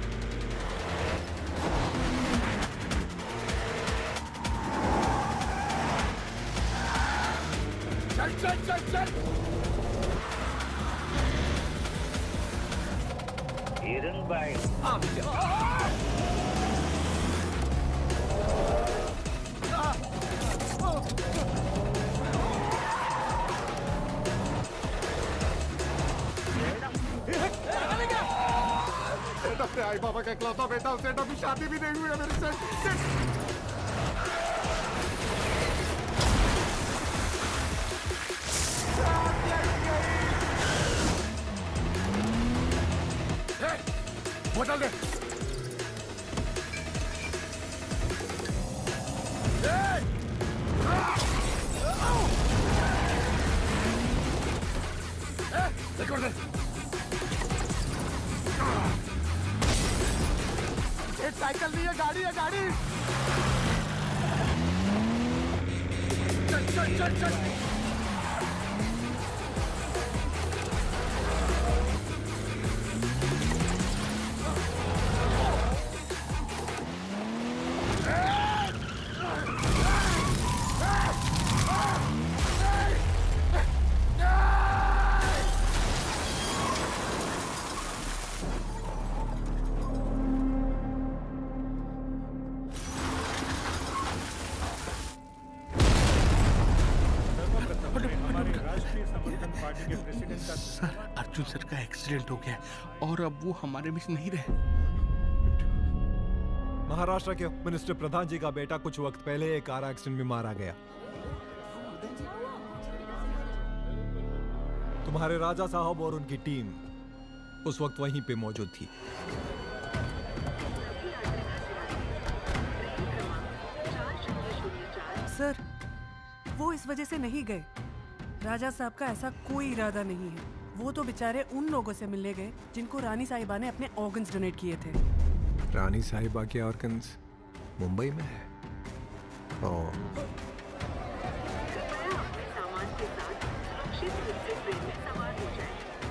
चल चल चल चल हिरन भाई अपने आई बाबा का इकलौता बेटा, उसे अभी शादी भी नहीं हुई है मेरे से। बोतल दे। एक साइकिल नहीं है, गाड़ी है, गाड़ी। चल चल चल चल सर, अर्जुन सर का एक्सीडेंट हो गया और अब वो हमारे बीच नहीं रहे। महाराष्ट्र के मिनिस्टर प्रधान जी का बेटा कुछ वक्त पहले एक कार एक्सीडेंट में मारा गया। तुम्हारे राजा साहब और उनकी टीम उस वक्त वहीं पे मौजूद थी। सर, वो इस वजह से नहीं गए। राजा साहब का ऐसा कोई इरादा नहीं है। वो तो बेचारे उन लोगों से मिलने गए जिनको रानी साहिबा ने अपने ऑर्गन्स डोनेट किए थे। रानी साहिबा के ऑर्गन्स मुंबई में है।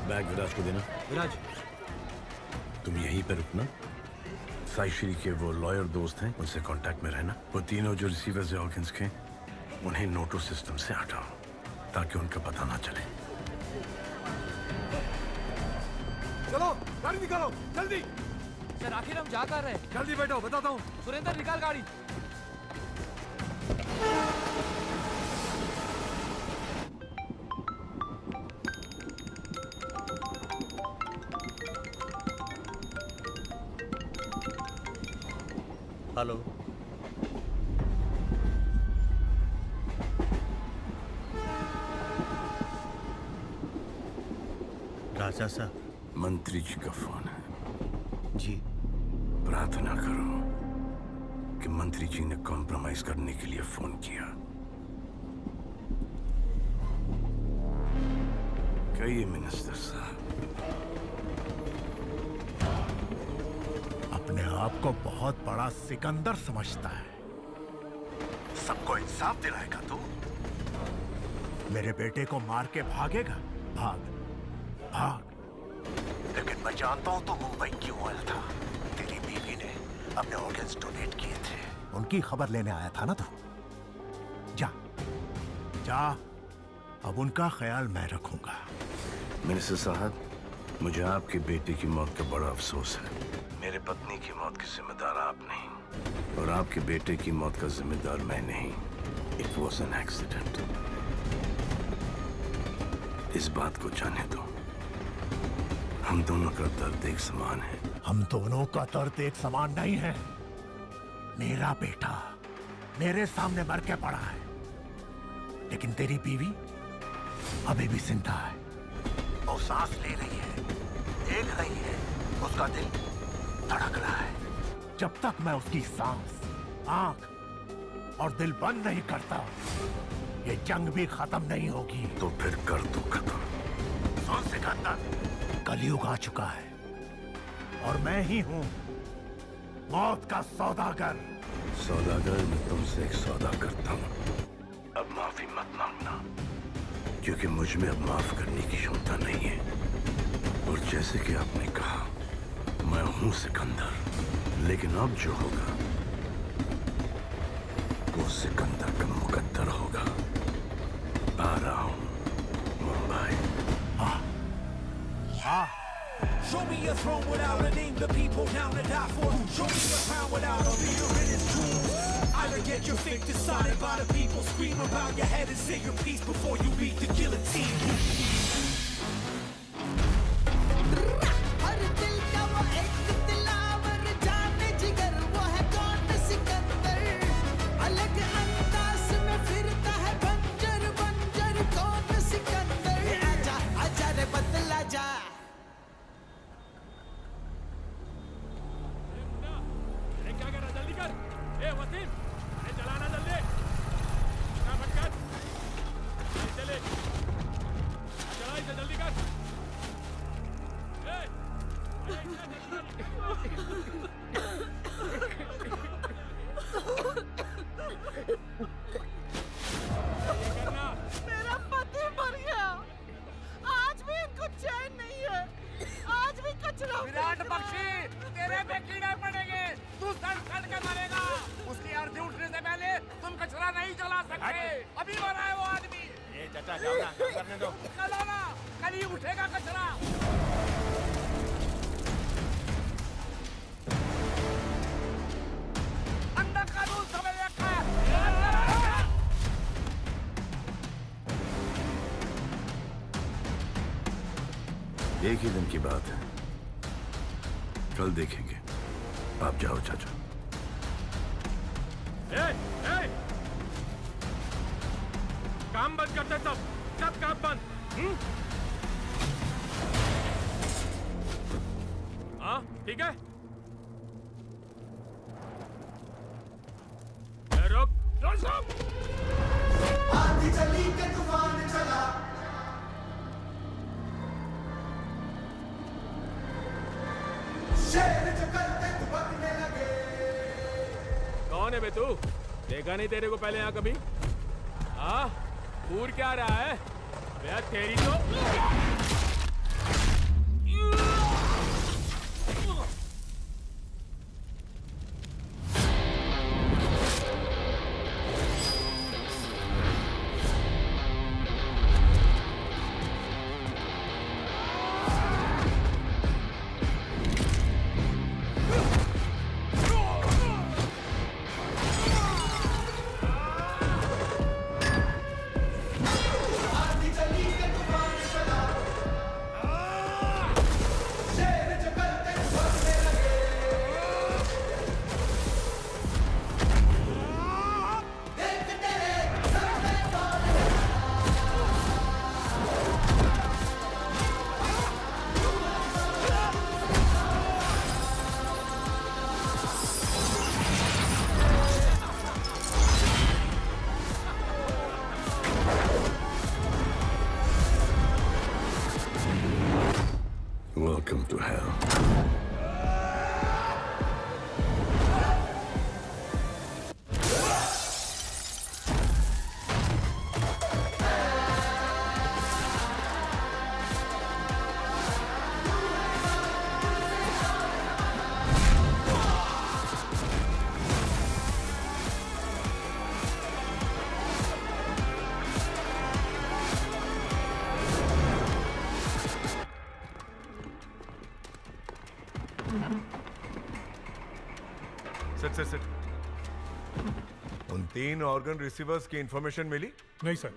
बैग विराज को देना। विराज, तुम यहीं पे रुकना। साई श्री के वो लॉयर दोस्त हैं, उनसे कांटेक्ट में रहना। वो तीनों जो रिसीवर्स है ऑर्गन्स के, उन्हें नोटो सिस्टम से हटाओ ताकि उनका पता ना चले। चलो गाड़ी निकालो जल्दी। सर आखिर हम जा कर रहे हैं। जल्दी बैठो, बताता हूँ। सुरेंद्र निकाल गाड़ी। हेलो, राजा साहब। मंत्री जी का फोन है। जी। प्रार्थना करो कि मंत्री जी ने कॉम्प्रोमाइज करने के लिए फोन किया। कहिए मिनिस्टर साहब। अपने आप को बहुत बड़ा सिकंदर समझता है। सबको इंसाफ दिलाएगा तू। मेरे बेटे को मार के भागेगा। भाग भाग। लेकिन मैं जानता हूं तू मुंबई क्यों आया था। तेरी बीवी ने अपने ऑर्गन्स डोनेट किए थे, उनकी खबर लेने आया था ना तू। जा जा, अब उनका ख्याल मैं रखूंगा। मिनिस्टर साहब, मुझे आपके बेटे की मौत का बड़ा अफसोस है। मेरे पत्नी की मौत की जिम्मेदार आप नहीं और आपके बेटे की मौत का जिम्मेदार मैं नहीं। It was an accident. इस बात को जाने दो। हम दोनों का दर्द एक समान है। हम दोनों का दर्द एक समान नहीं है। मेरा बेटा मेरे सामने मर के पड़ा है, लेकिन तेरी बीवी अभी भी जिंदा है। वो सांस ले रही है, देख रही है, उसका दिल धड़क रहा है। जब तक मैं उसकी सांस, आंख और दिल बंद नहीं करता, ये जंग भी खत्म नहीं होगी। तो फिर कर दो खत्म। सुन सिकंदर, कलयुग आ चुका है और मैं ही हूं मौत का सौदागर। सौदागर, मैं तुमसे एक सौदा करता हूं। अब माफी मत मांगना, क्योंकि मुझ में अब माफ करने की क्षमता नहीं है। और जैसे कि आपने कहा, मैं हूं सिकंदर, लेकिन अब जो होगा वो सिकंदर का मुकद्दर होगा। आ रहा हूं Mumbai. Show me a throne without a name, the people down to die for. Show me a crown without a leader in its jewels. Either get your fate decided by the people. Scream about your head and say your piece before you meet the guillotine. मेरा पति मर गया, आज भी इनको चैन नहीं है। आज भी कचरा। विराट बख्शी, तेरे पे कीड़े पड़ेंगे, तू सड़ सड़ के मरेगा। उसकी अर्थी उठने से पहले तुम कचरा नहीं जला सकते। अभी मरा है वो आदमी। ये चाचा जाओ ना, काम करने दो। चलो ना, कल ही उठेगा कचरा। अंदर कानून समझ रखा है। एक ही दिन की बात है, कल देखेंगे। आप जाओ चाचा। काम बंद करते सब काम बंद। हाँ ठीक है। रुक आंधी चली के तूफान चला, शेर जो करते दुबकने लगे। कौन है बे तू? देखा नहीं तेरे को पहले यहाँ कभी? हाँ पूर क्या रहा है बे? तेरी तो Welcome to hell. सिट। उन 3 ऑर्गन रिसीवर्स की इंफॉर्मेशन मिली? नहीं सर,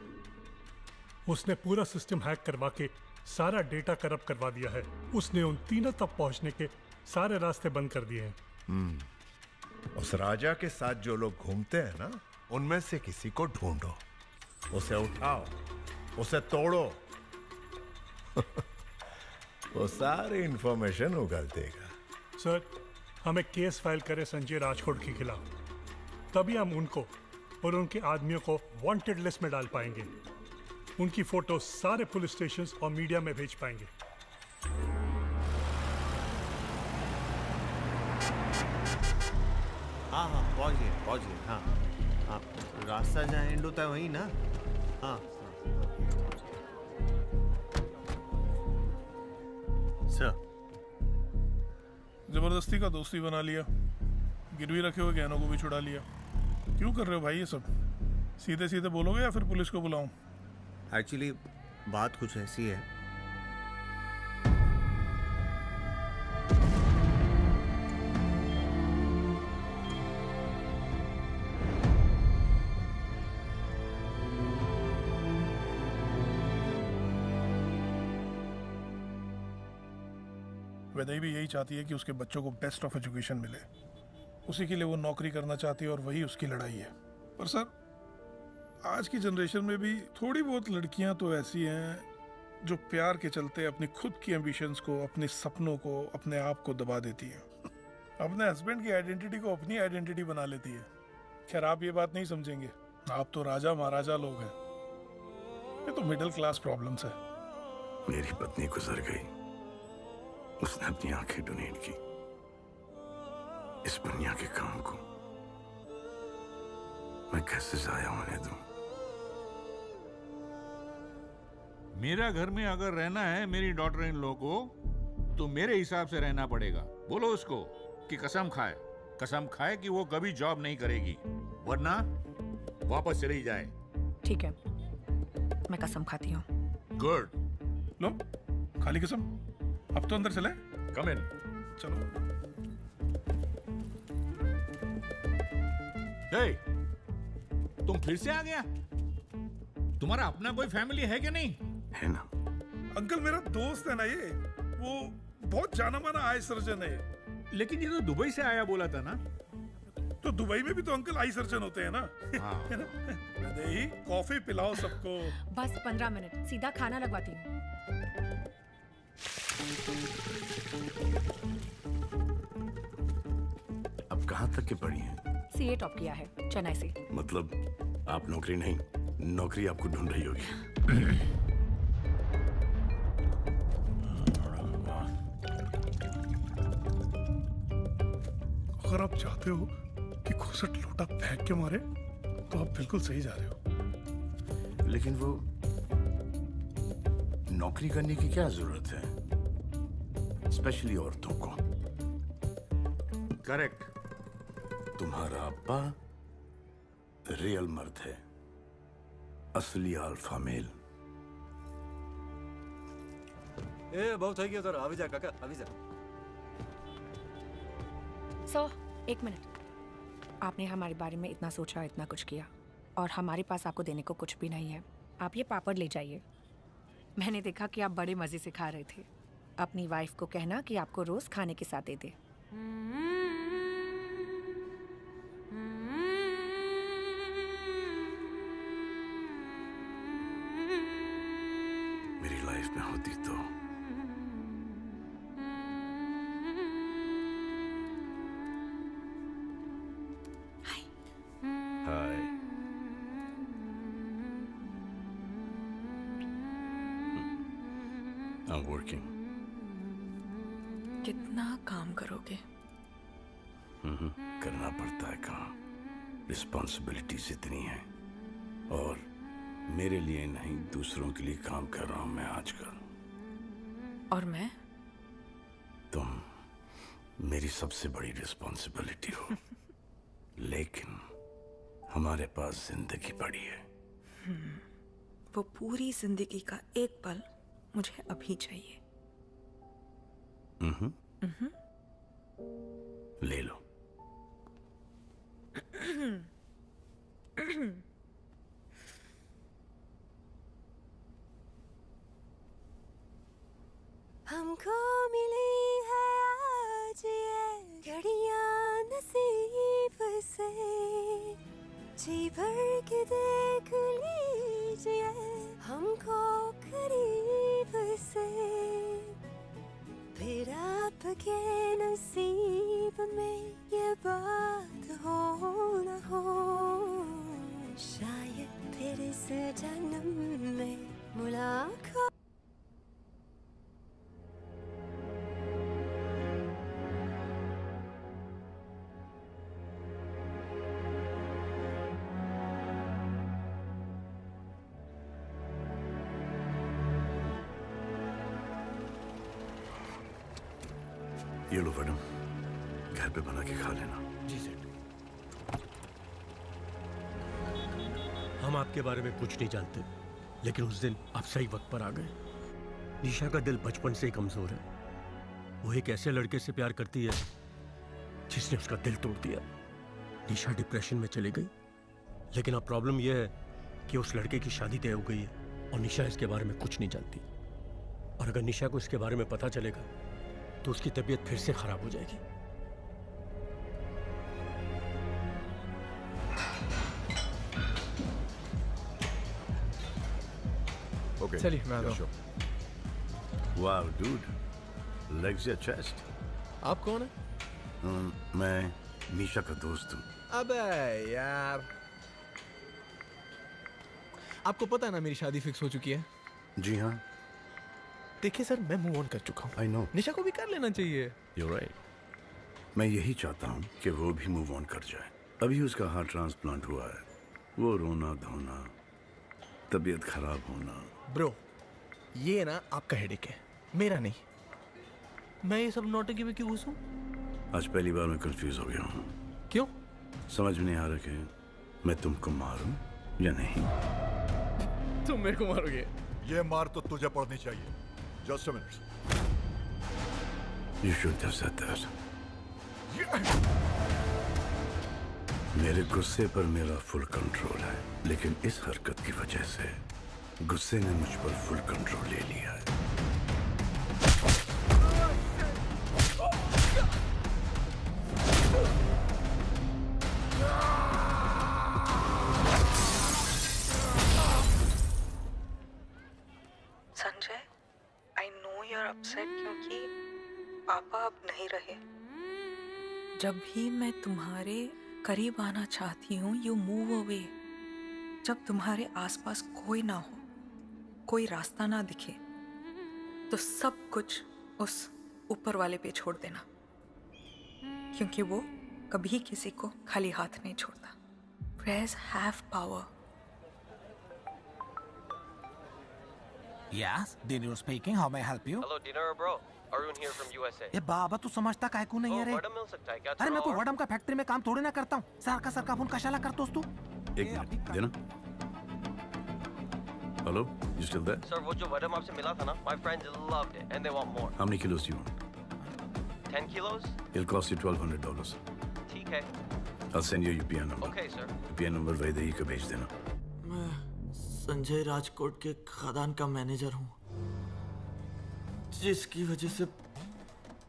उसने पूरा सिस्टम हैक करवा के सारा डेटा करप्ट करवा दिया है। उसने उन तीनों तक पहुंचने के सारे रास्ते बंद कर दिए हैं। उस राजा के साथ जो लोग घूमते हैं ना, उनमें से किसी को ढूंढो, उसे उठाओ, उसे तोड़ो। वो सारी इंफॉर्मेशन उगल देगा। सर, हमें केस फाइल करे संजय राजकोट के खिलाफ, तभी हम उनको और उनके आदमियों को वांटेड लिस्ट में डाल पाएंगे। उनकी फोटो सारे पुलिस स्टेशन और मीडिया में भेज पाएंगे। हाँ पहुंच गए। हाँ रास्ता जहाँ एंड होता है वही ना? हाँ सर। जबरदस्ती का दोस्ती बना लिया, गिरवी रखे हुए गहनों को भी छुड़ा लिया। क्यों कर रहे हो भाई ये सब? सीधे सीधे बोलोगे या फिर पुलिस को बुलाऊं? एक्चुअली बात कुछ ऐसी है। वैदई भी यही चाहती है कि उसके बच्चों को बेस्ट ऑफ एजुकेशन मिले। उसी के लिए वो नौकरी करना चाहती है और वही उसकी लड़ाई है। पर सर, आज की जनरेशन में भी थोड़ी बहुत लड़कियां तो ऐसी हैं जो प्यार के चलते अपनी खुद की एम्बिशंस को, अपने सपनों को, अपने आप को दबा देती हैं। अपने हस्बैंड की आइडेंटिटी को अपनी आइडेंटिटी बना लेती है। खैर, आप ये बात नहीं समझेंगे, आप तो राजा महाराजा लोग हैं। ये तो मिडिल क्लास प्रॉब्लम्स है। मेरी पत्नी गुजर गई, उसने अपनी आंखें डोनेट की। इस दुनिया के काम को मैं कैसे जाया होने दूं? मेरा घर में अगर रहना है मेरी डॉटर इन लो को, तो मेरे हिसाब से रहना पड़ेगा। बोलो उसको कि कसम खाए कि वो कभी जॉब नहीं करेगी, वरना वापस चली जाए। ठीक है, मैं कसम खाती हूँ। गुड। लो, खाली कसम। अब तो अंदर चले। कम इन। चलो। हे, तुम फिर से आ गया? तुम्हारा अपना कोई फैमिली है क्या नहीं? है ना। अंकल मेरा दोस्त है ना ये, वो बहुत जाना माना आई सर्जन है। लेकिन ये तो दुबई से आया बोला था ना। तो दुबई में भी तो अंकल आई सर्जन होते हैं ना। हाँ। है ना? दही कॉफी पिलाओ सबको। बस 15 मिनट, सीधा खाना लगवाती हूँ। अब कहाँ तक के पढ़ी हैं? सीए टॉप किया है चेन्नई से। मतलब आप नौकरी नहीं, नौकरी आपको ढूंढ रही होगी। अगर आप चाहते हो कि घुसट लोटा फेंक के मारे तो आप बिल्कुल सही जा रहे हो। लेकिन वो नौकरी करने की क्या जरूरत है, स्पेशली औरतों को। करेक्ट। तुम्हारा अब्बा रियल मर्द है, असली अल्फा मेल। ए बहुत થઈ ગયો તારો, આવી જા કાકા, આવી જા। सो 1 मिनट, आपने हमारे बारे में इतना सोचा, इतना कुछ किया, और हमारे पास आपको देने को कुछ भी नहीं है। आप ये पापड़ ले जाइए। मैंने देखा कि आप बड़े मज़े से खा रहे थे। अपनी वाइफ को कहना कि आपको रोज़ खाने के साथ दे दे। मेरी लाइफ में होती तो हाय। I'm working. कितना काम करोगे? करना पड़ता है काम, रिस्पॉन्सिबिलिटीज इतनी है। और मेरे लिए नहीं, दूसरों के लिए काम कर रहा हूं मैं आजकल। और मैं? तुम मेरी सबसे बड़ी रिस्पॉन्सिबिलिटी हो। लेकिन हमारे पास जिंदगी पड़ी है। वो पूरी जिंदगी का एक पल मुझे अभी चाहिए। ले लो। हमको मिली है आज ये घड़ियां नसीब से, जी भर के देख लीजिए हमको करीब से। फिर आपके नसीब में ये बात हो न हो, शायद फिर इस जन्म में मुलाकात। ये लो मैडम, घर पे बना के खा लेना। जी सर। हम आपके बारे में कुछ नहीं जानते, लेकिन उस दिन आप सही वक्त पर आ गए। निशा का दिल बचपन से ही कमजोर है। वो एक ऐसे लड़के से प्यार करती है जिसने उसका दिल तोड़ दिया। निशा डिप्रेशन में चली गई, लेकिन अब प्रॉब्लम यह है कि उस लड़के की शादी तय हो गई है और निशा इसके बारे में कुछ नहीं जानती। और अगर निशा को इसके बारे में पता चलेगा तो उसकी तबीयत फिर से खराब हो जाएगी। ओके, चलिए मैं आता हूँ। वाह डूड, लेग्स या चेस्ट। आप कौन है? मैं निशा का दोस्त हूँ। अबे यार, आपको पता है ना मेरी शादी फिक्स हो चुकी है। जी हाँ। देखिए सर, मैं मूव ऑन कर चुका हूँ। I know. निशा को भी कर लेना चाहिए। You're right। मैं यही चाहता हूँ कि वो भी मूव ऑन कर जाए। अभी उसका हार्ट ट्रांसप्लांट हुआ है। वो रोना धोना, तबीयत खराब होना। ब्रो, ये ना आपका हेडेक है, मेरा नहीं। मैं ये सब नौटंकी में क्यों घुसूं? आज पहली बार मैं कंफ्यूज हो गया हूँ। क्यों? समझ में नहीं आ रहा कि मैं तुमको मारूं या नहीं। तुम मेरे को मारोगे? ये मार तो तुझे पड़नी चाहिए। Just a minute. You shouldn't have said that. मेरे गुस्से पर मेरा फुल कंट्रोल है, लेकिन इस हरकत की वजह से गुस्से ने मुझ पर फुल कंट्रोल ले लिया है। आर अपसेट क्योंकि पापा अब नहीं रहे। जब भी मैं तुम्हारे करीब आना चाहती हूँ यू मूव अवे। जब तुम्हारे आसपास कोई ना हो, कोई रास्ता ना दिखे, तो सब कुछ उस ऊपर वाले पे छोड़ देना, क्योंकि वो कभी किसी को खाली हाथ नहीं छोड़ता। Prayers have power. Yes, Dinner speaking. How may I help you? Hello, Dinner bro. Arun here from USA. ये बाबा तू समझता काय को नहीं है रे? वडम मिल सकता है क्या? अरे मैं कोई वडम का फैक्ट्री में काम थोड़ी ना करता हूँ। सारखा फोन कशाला करतोस तू? एक मिनट देना। Hello, you still there? Sir, वो जो वडम आपसे मिला था ना, my friends loved it and they want more. How many kilos do you want? 10 kilos? It'll cost you $1,200. ठीक है. I'll send you UPN number. Okay, sir. UPN number Vaidehi को भेज देना। मैं संजय राजकोट के खदान का मैनेजर हूँ, जिसकी वजह से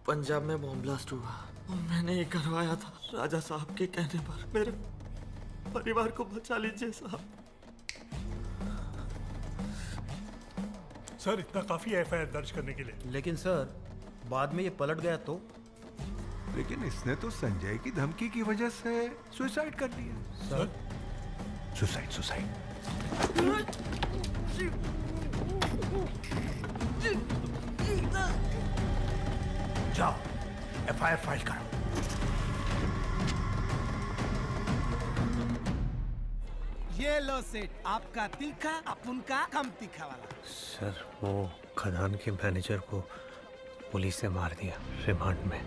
पंजाब में बॉम्ब ब्लास्ट हुआ। मैंने ये करवाया था राजा साहब के कहने पर। मेरे परिवार को बचा लीजिए साहब। सर इतना काफी है एफआईआर दर्ज करने के लिए। लेकिन सर बाद में ये पलट गया तो? लेकिन इसने तो संजय की धमकी की वजह से सुसाइड कर लिया। सर सुसाइड जाओ एफआईआर फाइल करो। ये लो सेठ, आपका तीखा अपुन का कम तीखा वाला। सर वो खदान के मैनेजर को पुलिस ने मार दिया रिमांड में।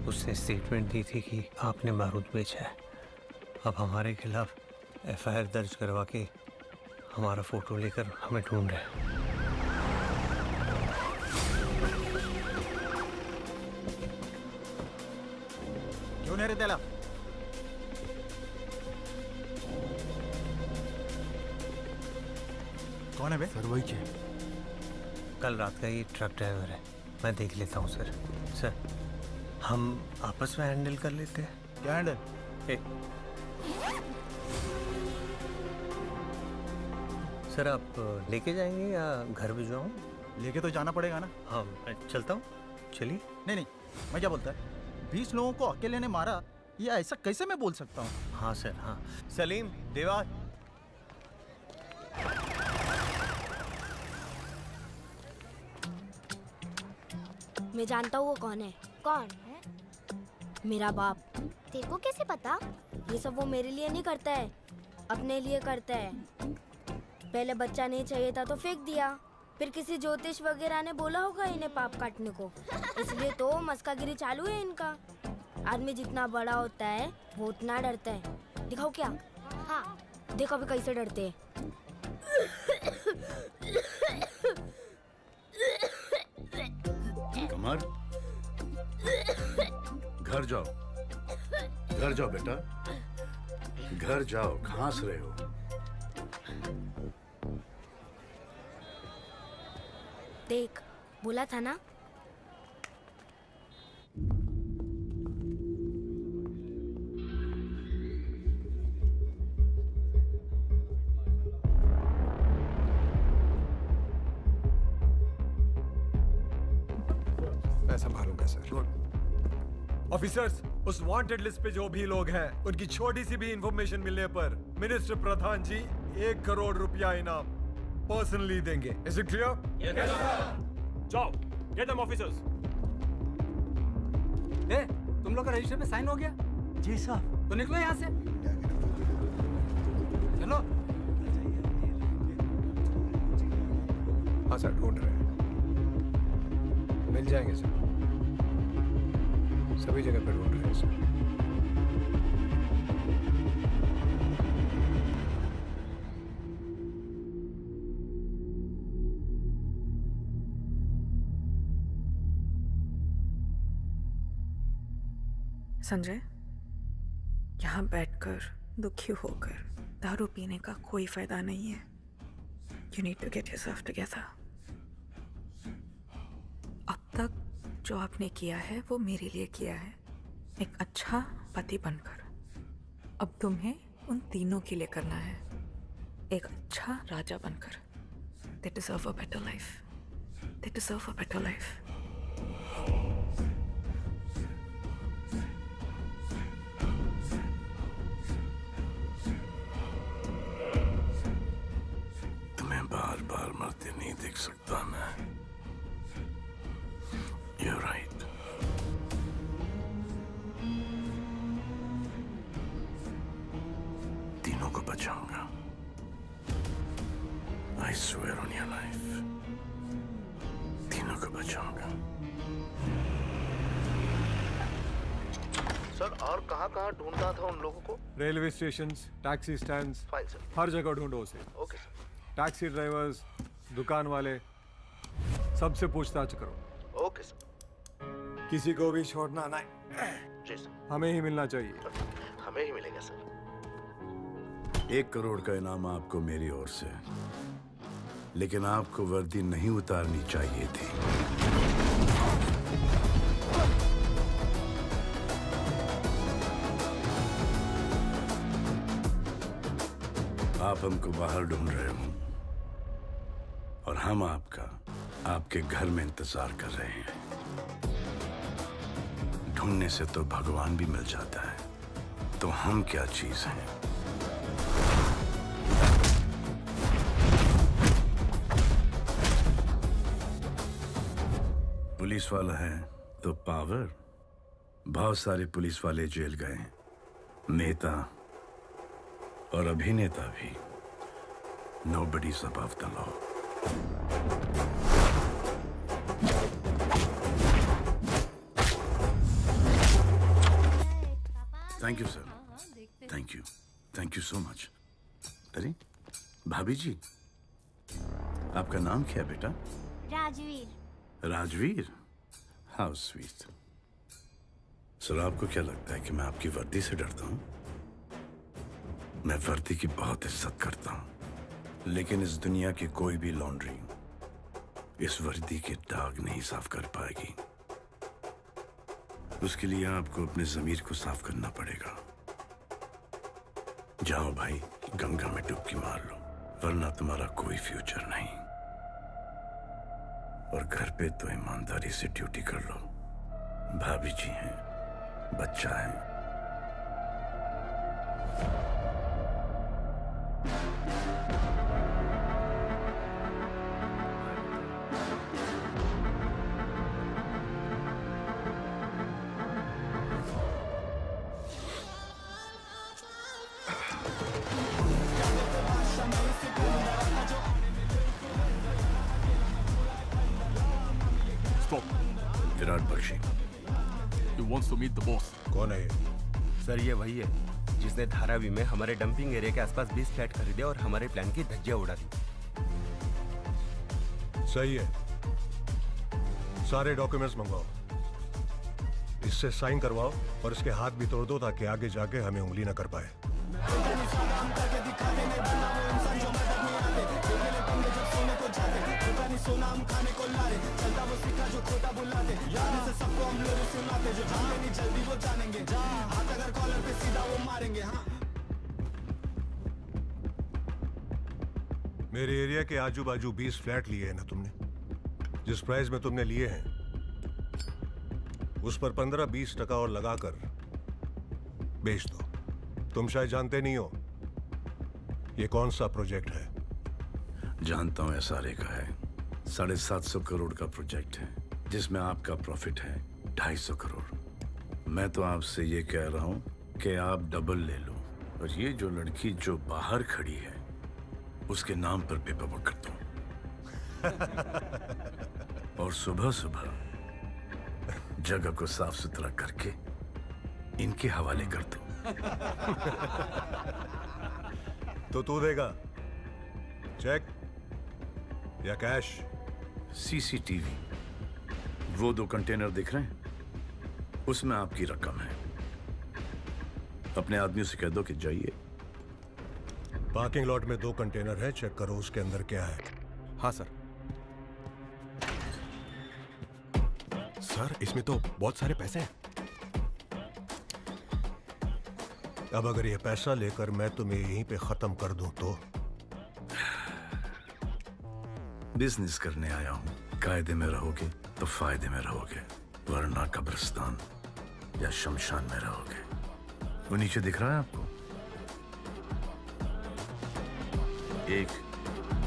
उसने स्टेटमेंट दी थी कि आपने बारूद बेचा है। अब हमारे खिलाफ एफआईआर दर्ज करवा के हमारा फोटो लेकर हमें ढूंढ रहे हैं। क्यों नहीं रे तेला? कौन है बे? सर वही है। कल रात का ये ट्रक ड्राइवर है। मैं देख लेता हूँ सर। सर हम आपस में हैंडल कर लेते हैं। क्या हैंडल? सर आप लेके जाएंगे या घर भिजवाऊँ? लेके तो जाना पड़ेगा ना। हाँ मैं चलता हूँ। चलिए। नहीं, मैं क्या बोलता है, 20 लोगों को अकेले ने मारा, ये ऐसा कैसे मैं बोल सकता हूँ? हाँ सर हाँ। सलीम देवार। मैं जानता हूँ वो कौन है। कौन है? मेरा बाप। तेरे को कैसे पता? ये सब वो मेरे लिए नहीं करता है, अपने लिए करता है। पहले बच्चा नहीं चाहिए था तो फेंक दिया, फिर किसी ज्योतिष वगैरह ने बोला होगा इन्हें पाप काटने को, इसलिए तो मस्कागिरी चालू है इनका। आदमी जितना बड़ा होता है वो उतना डरता है। दिखाओ क्या? हाँ देखो अभी कैसे डरते हैं। कमर, घर जाओ, घर जाओ बेटा, घर जाओ, खांस रहे हो। देख बोला था ना। मैं संभालूंगा सर। ऑफिसर्स, उस वांटेड लिस्ट पे जो भी लोग हैं, उनकी छोटी सी भी इंफॉर्मेशन मिलने पर मिनिस्टर प्रधान जी 1 करोड़ रुपया इनाम पर्सनली देंगे। Is it clear? Yes, sir. जाओ, get them officers. तुम लोग का रजिस्टर पे साइन हो गया? जी साहब। तो निकलो यहाँ से। चलो। हाँ सर ढूंढ रहे हैं, मिल जाएंगे सर, सभी जगह पे ढूंढ रहे हैं सर। संजय, यहाँ बैठकर दुखी होकर दारू पीने का कोई फायदा नहीं है। You need to get yourself together. अब तक जो आपने किया है वो मेरे लिए किया है, एक अच्छा पति बनकर। अब तुम्हें उन तीनों के लिए करना है, एक अच्छा राजा बनकर। They deserve a better life. They deserve a better life. तुम्हें बार बार मरते नहीं देख सकता मैं। You're right. तीनों को बचाऊंगा। I swear on your life. तीनों को बचाऊंगा। सर और कहाँ ढूंढना था उन लोगों को? Railway station, taxi stand, fine sir. हर जगह ढूंढो उसे। Okay sir. टैक्सी ड्राइवर्स, दुकान वाले, सबसे पूछताछ करो। Okay sir. किसी को भी छोड़ना नहीं। जी सर। हमें ही मिलना चाहिए। हमें ही मिलेगा सर। 1 करोड़ का इनाम आपको मेरी ओर से, लेकिन आपको वर्दी नहीं उतारनी चाहिए थी। आप हमको बाहर ढूंढ रहे हो और हम आपके घर में इंतजार कर रहे हैं। ढूंढने से तो भगवान भी मिल जाता है, तो हम क्या चीज हैं? पुलिस वाला है तो पावर। बहुत सारे पुलिस वाले जेल गए, नेता और अभिनेता भी। Nobody's above the law. Thank you, sir. Thank you. Thank you so much. अरे भाभी जी, आपका नाम क्या है बेटा? Rajveer. Rajveer? How sweet. Sir, आपको क्या लगता है कि मैं आपकी वर्दी से डरता हूँ? मैं वर्दी की बहुत इज्जत करता हूँ, लेकिन इस दुनिया की कोई भी लॉन्ड्री इस वर्दी के दाग नहीं साफ कर पाएगी। उसके लिए आपको अपने जमीर को साफ करना पड़ेगा। जाओ भाई, गंगा में डुबकी मार लो, वरना तुम्हारा कोई फ्यूचर नहीं। और घर पे तो ईमानदारी से ड्यूटी कर लो। भाभी जी हैं, बच्चा है। Virat Bakshi. He wants to meet the boss. कौन है ये? सर ये वही है जिसने धारावी में हमारे डंपिंग एरिया के आसपास 20 फ्लैट खरीदे और हमारे प्लान की धज्जियां उड़ा दी। सही है, सारे डॉक्यूमेंट्स मंगवाओ, इससे साइन करवाओ और इसके हाथ भी तोड़ दो ताकि आगे जाके हमें उंगली ना कर पाए। मेरे एरिया के आजू बाजू 20 फ्लैट लिए हैं ना तुमने? जिस प्राइस में तुमने लिए हैं उस पर 15-20% और लगाकर बेच दो। तुम शायद जानते नहीं हो ये कौन सा प्रोजेक्ट है। जानता हूं, SRA का है। 750 करोड़ का प्रोजेक्ट है जिसमें आपका प्रॉफिट है 250 करोड़। मैं तो आपसे ये कह रहा हूं कि आप डबल ले लो और ये जो लड़की जो बाहर खड़ी है उसके नाम पर पेपर वर्क कर दो। और सुबह सुबह जगह को साफ सुथरा करके इनके हवाले कर दो। तो तू देगा चेक या कैश? CCTV, वो 2 कंटेनर दिख रहे हैं, उसमें आपकी रकम है। अपने आदमियों से कह दो कि जाइए। पार्किंग लॉट में 2 कंटेनर है, चेक करो उसके अंदर क्या है। हाँ सर। सर इसमें तो बहुत सारे पैसे हैं। अब अगर ये पैसा लेकर मैं तुम्हें यहीं पे खत्म कर दूं तो? बिजनेस करने आया हूं, कायदे में रहोगे तो फायदे में रहोगे, वरना कब्रिस्तान या शमशान में रहोगे। वो नीचे दिख रहा है आपको? 1,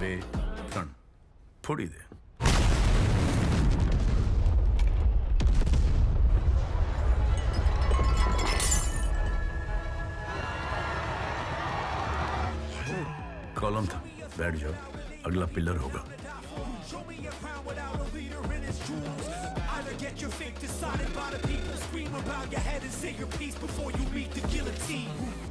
2, 3 थोड़ी देर। कॉलम था, बैठ जाओ, अगला पिलर होगा। Either get your fate decided by the people, scream about your head and say your piece before you meet the guillotine.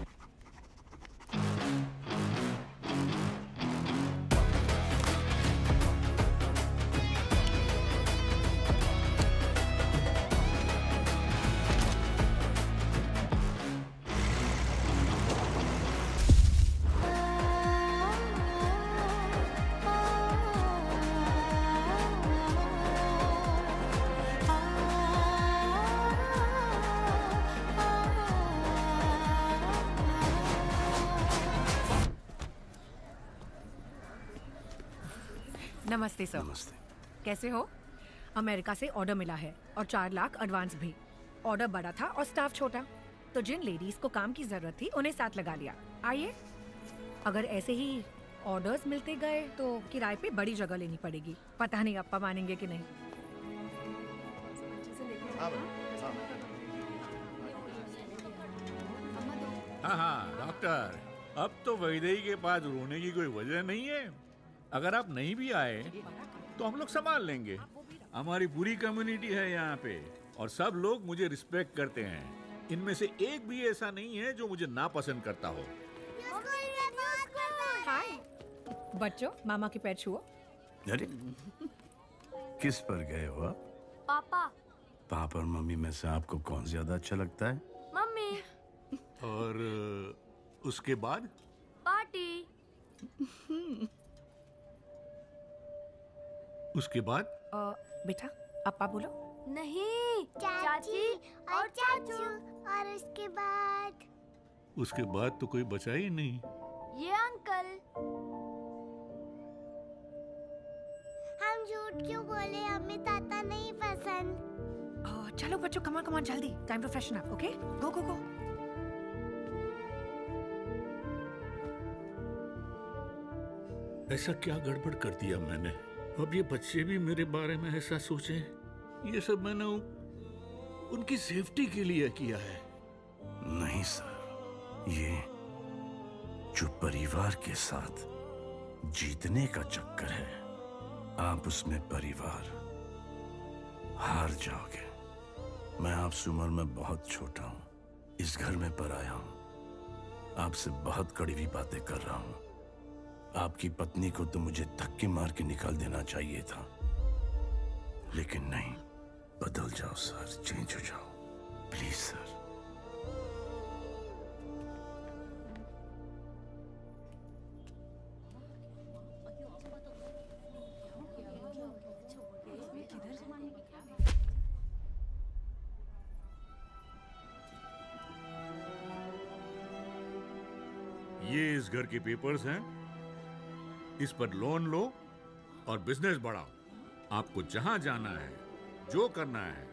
नमस्ते सर। नमस्ते। कैसे हो? अमेरिका से ऑर्डर मिला है और 4 लाख एडवांस भी। ऑर्डर बड़ा था और स्टाफ छोटा, तो जिन लेडीज को काम की जरूरत थी उन्हें साथ लगा लिया। आइए, अगर ऐसे ही ऑर्डर्स मिलते गए तो किराए पे बड़ी जगह लेनी पड़ेगी। पता नहीं अप्पा मानेंगे कि नहीं। हाँ डॉक्टर, अब तो वैदेही के पास रोने की कोई वजह नहीं है। अगर आप नहीं भी आए तो हम लोग संभाल लेंगे। हमारी पूरी कम्युनिटी है यहाँ पे और सब लोग मुझे रिस्पेक्ट करते हैं। इनमें से एक भी ऐसा नहीं है जो मुझे नापसंद करता हो। हाय बच्चों, मामा के पैर छुओ। अरे किस पर गए हो आप? पापा। पापा और मम्मी में से आपको कौन ज्यादा अच्छा लगता है? मम्मी। और उसके बाद? पार्टी। उसके बाद? बेटा अप्पा बोलो। नहीं, चाची और चाचू। और उसके बाद? उसके बाद तो कोई बचा ही नहीं। ये अंकल। हम झूठ क्यों बोले? हमें ताता नहीं पसंद। चलो बच्चों, कमान कमान जल्दी, time to freshen up. Okay, go go go. ऐसा क्या गड़बड़ कर दिया मैंने? अब ये बच्चे भी मेरे बारे में ऐसा सोचें। ये सब मैंने उनकी सेफ्टी के लिए किया है। नहीं सर, ये जो परिवार के साथ जीतने का चक्कर है, आप उसमें परिवार हार जाओगे। मैं आपसे उम्र में बहुत छोटा हूं, इस घर में पराया हूं, आपसे बहुत कड़वी बातें कर रहा हूं। आपकी पत्नी को तो मुझे धक्के मार के निकाल देना चाहिए था, लेकिन नहीं। बदल जाओ सर, चेंज हो जाओ प्लीज सर। ये इस घर के पेपर्स हैं, इस पर लोन लो और बिजनेस बढ़ाओ। आपको जहां जाना है, जो करना है,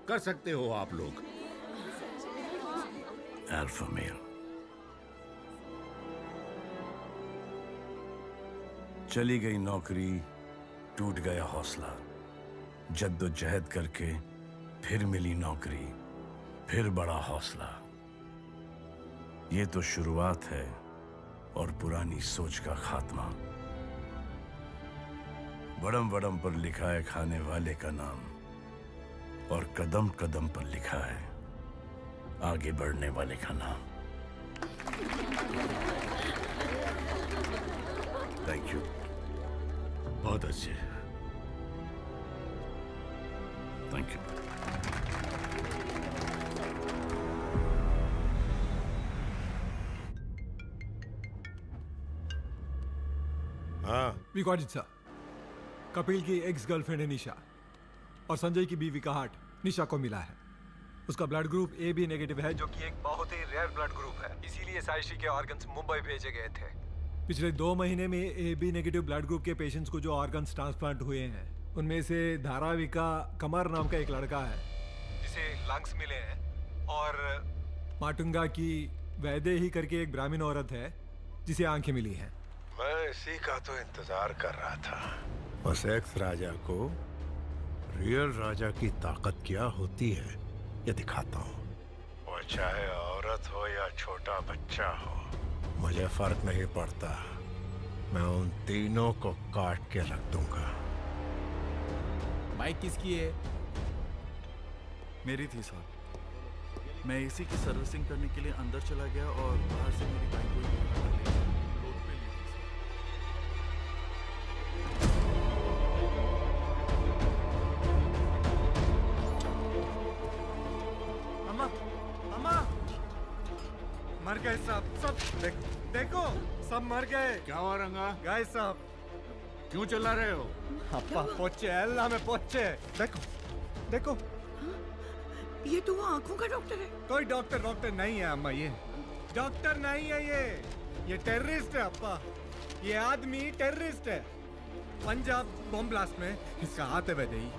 कर सकते हो आप लोग। Alpha male. चली गई नौकरी, टूट गया हौसला। जद्दोजहद करके फिर मिली नौकरी, फिर बड़ा हौसला। ये तो शुरुआत है और पुरानी सोच का खात्मा। बड़म बड़म पर लिखा है खाने वाले का नाम, और कदम कदम पर लिखा है आगे बढ़ने वाले का नाम। Thank you. बहुत अच्छे। Thank you. We got it sir. Kapil की एक्स गर्लफ्रेंड है निशा, और संजय की बीवी का हार्ट निशा को मिला है। उसका ब्लड ग्रुप AB नेगेटिव है, जो कि एक बहुत ही रेयर ब्लड ग्रुप है। इसीलिए साइशी के ऑर्गन्स मुंबई भेजे गए थे। पिछले 2 महीने में AB नेगेटिव ब्लड ग्रुप के पेशेंट्स को जो ऑर्गन्स ट्रांसप्लांट हुए हैं, उनमें से धारावी का कमर नाम का एक लड़का है जिसे लंग्स मिले हैं, और माटुंगा की वैदेही करके एक ब्राह्मण औरत है जिसे आंखें मिली हैं। मैं इसी का तो इंतजार कर रहा था। उस एक्स राजा को रियल राजा की ताकत क्या होती है ये दिखाता हूँ। वो चाहे औरत हो या छोटा बच्चा हो, मुझे फर्क नहीं पड़ता। मैं उन तीनों को काट के रख दूंगा। बाइक किसकी है? मेरी थी सर। मैं एसी की सर्विसिंग करने के लिए अंदर चला गया और बाहर से मेरी बाइक को रोड पे ली थी सर। अम्मा, अम्मा, मर गए सब। देखो सब मर गए। क्या हुआ रंगा? गए सब। क्यों चिल्ला रहे हो? अप्पा पोचे, अल्लाह में पोचे। देखो ये तो वो आंखों का डॉक्टर है। कोई डॉक्टर नहीं है अम्मा, ये डॉक्टर नहीं है, ये टेररिस्ट है अप्पा। ये आदमी टेररिस्ट है। पंजाब बॉम्ब ब्लास्ट में इसका हाथ है वैदेही।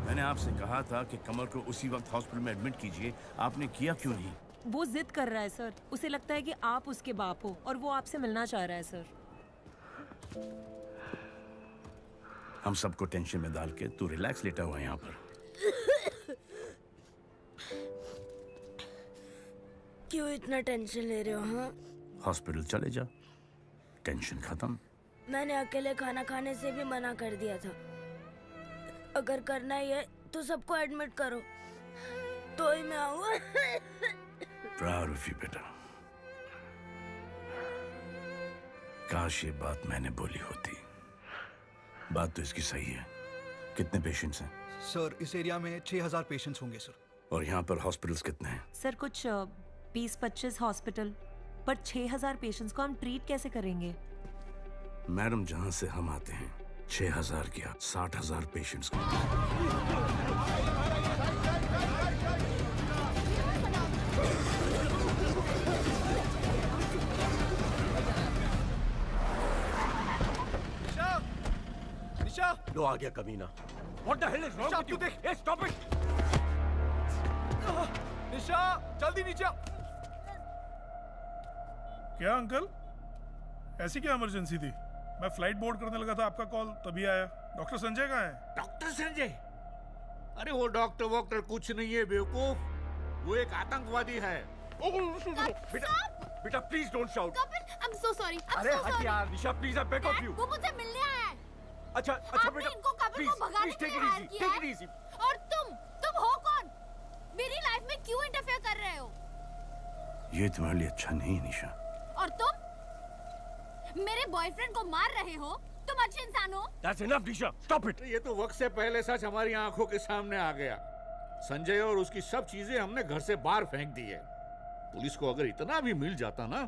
मैंने आपसे कहा था कि कमर को उसी वक्त हॉस्पिटल में एडमिट कीजिए, आपने किया क्यों नहीं? वो जिद कर रहा है सर। उसे लगता है कि आप उसके बाप हो और वो आपसे मिलना चाह रहा है सर। हम सबको टेंशन में डाल के तू रिलैक्स लेटा हुआ है यहाँ पर। क्यों इतना टेंशन ले रहे हो? हाँ, हॉस्पिटल चले जा, टेंशन खत्म। मैंने अकेले खाना खाने से भी मना कर दिया था। अगर करना ही है तो सबको एडमिट करो, तो ही मैं आऊंगा। प्राउड ऑफ यू बेटा। काश ये बात मैंने बोली होती। बात तो इसकी सही है। कितने पेशेंट्स हैं? सर इस एरिया में 6000 पेशेंट्स होंगे सर। और यहाँ पर हॉस्पिटल्स कितने हैं? सर कुछ 20-25 हॉस्पिटल, पर 6000 पेशेंट्स को हम ट्रीट कैसे करेंगे? मैडम, जहाँ से हम आते हैं 6000 क्या 60,000 पेशेंट्स को। निशा, लो आ गया कमीना। What the hell is wrong with you? देख, hey, stop it! निशा, जल्दी नीचे आओ। क्या अंकल, ऐसी क्या इमरजेंसी थी? मैं फ्लाइट बोर्ड करने लगा था, आपका कॉल तभी आया। डॉक्टर संजय कहाँ है? डॉक्टर संजय? अरे वो डॉक्टर वॉक्टर कुछ नहीं है बेवकूफ, वो एक आतंकवादी है। बेटा please don't shout. I'm so sorry. अरे हट यार Nisha, please I beg of you. वो मुझे मिलने आया है। अच्छा बेटा, इनको कपिल को भगाने के लिए हायर किया है। और तुम हो कौन? मेरी लाइफ में क्यों इंटरफेयर कर रहे हो? ये तुम्हारे लिए अच्छा नहीं निशा। और तुम मेरे बॉयफ्रेंड को मार रहे हो? तुम अच्छे इंसान हो? That's enough, Nisha, stop it। ये तो वक्त से पहले सच हमारी आंखों के सामने आ गया। संजय और उसकी सब चीजें हमने घर से बाहर फेंक दी है। पुलिस को अगर इतना भी मिल जाता ना,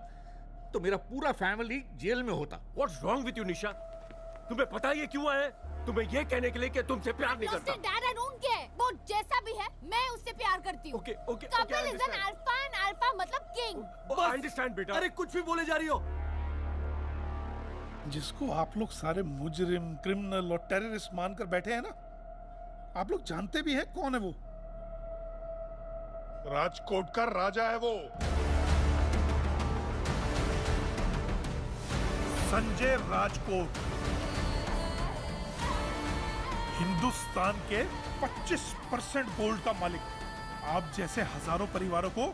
तो मेरा पूरा फैमिली जेल में होता। What's wrong with you, निशा? तुम्हें पता है ये क्यों आए? तुम्हें ये कहने के लिए कि तुमसे प्यार नहीं करता। डैड आई डोंट केयर, वो जैसा भी है मैं उससे प्यार करती हूँ। Kapil is an alpha and alpha मतलब किंग। आई अंडरस्टैंड बेटा। अरे कुछ भी बोले जा रही हो। जिसको आप लोग सारे मुजरिम, क्रिमिनल और टेररिस्ट मानकर बैठे हैं ना, आप लोग जानते भी हैं कौन है वो? राजकोट का राजा है वो, संजय राजकोट। हिंदुस्तान के 25% गोल्ड का मालिक। आप जैसे हजारों परिवारों को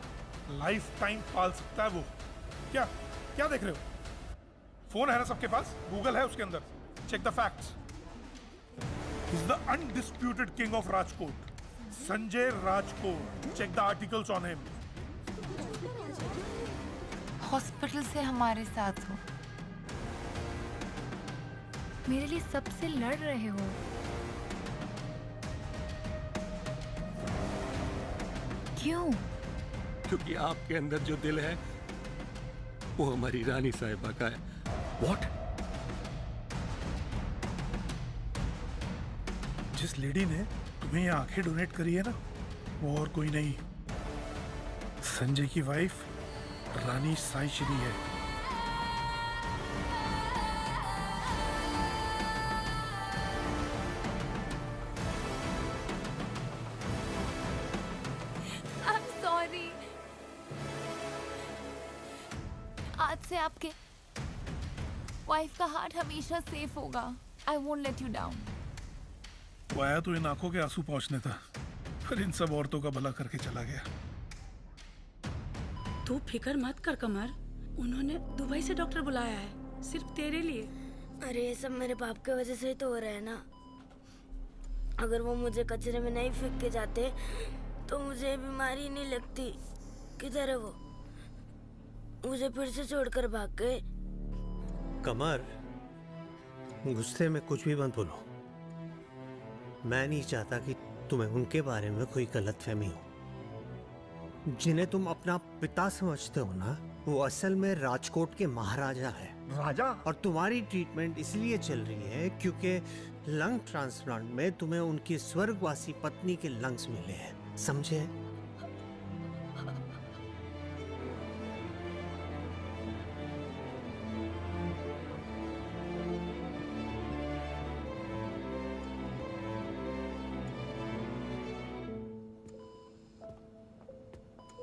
लाइफ टाइम पाल सकता है वो। क्या क्या देख रहे हो? फोन है ना सबके पास, गूगल है उसके अंदर, check the facts. He's the undisputed king of Rajkot, Sanjay Rajkot. Check the articles on him. Hospital से हमारे साथ हो, मेरे लिए सबसे लड़ रहे हो। क्यों? क्योंकि आपके अंदर जो दिल है वो हमारी रानी साहिबा का है। What? जिस लेडी ने तुम्हें ये आंखें डोनेट करी है ना, वो और कोई नहीं, संजय की वाइफ रानी साई श्री है। से आपके वाइफ का हार्ट हमेशा सेफ होगा। I won't let you down. वो आया तो इन आंखों के आंसू पहुंचने था, पर इन सब औरतों का भला करके चला गया। तू फिक्र मत कर कमर, उन्होंने दुबई से डॉक्टर बुलाया है सिर्फ तेरे लिए। अरे ये सब मेरे बाप की वजह से ही तो हो रहा है ना। अगर वो मुझे कचरे में नहीं फेंक के जाते तो मुझे ये बीमारी नहीं लगती। किधर है वो? मुझे फिर से छोड़कर भाग गए। कमर, गुस्से में कुछ भी मत बोलो। मैं नहीं चाहता कि तुम्हें उनके बारे में कोई गलतफहमी हो। जिन्हें तुम अपना पिता समझते हो ना, वो असल में राजकोट के महाराजा है। राजा? और तुम्हारी ट्रीटमेंट इसलिए चल रही है क्योंकि लंग ट्रांसप्लांट में तुम्हें उनकी स्वर्गवासी पत्नी के लंग्स मिले हैं, समझे?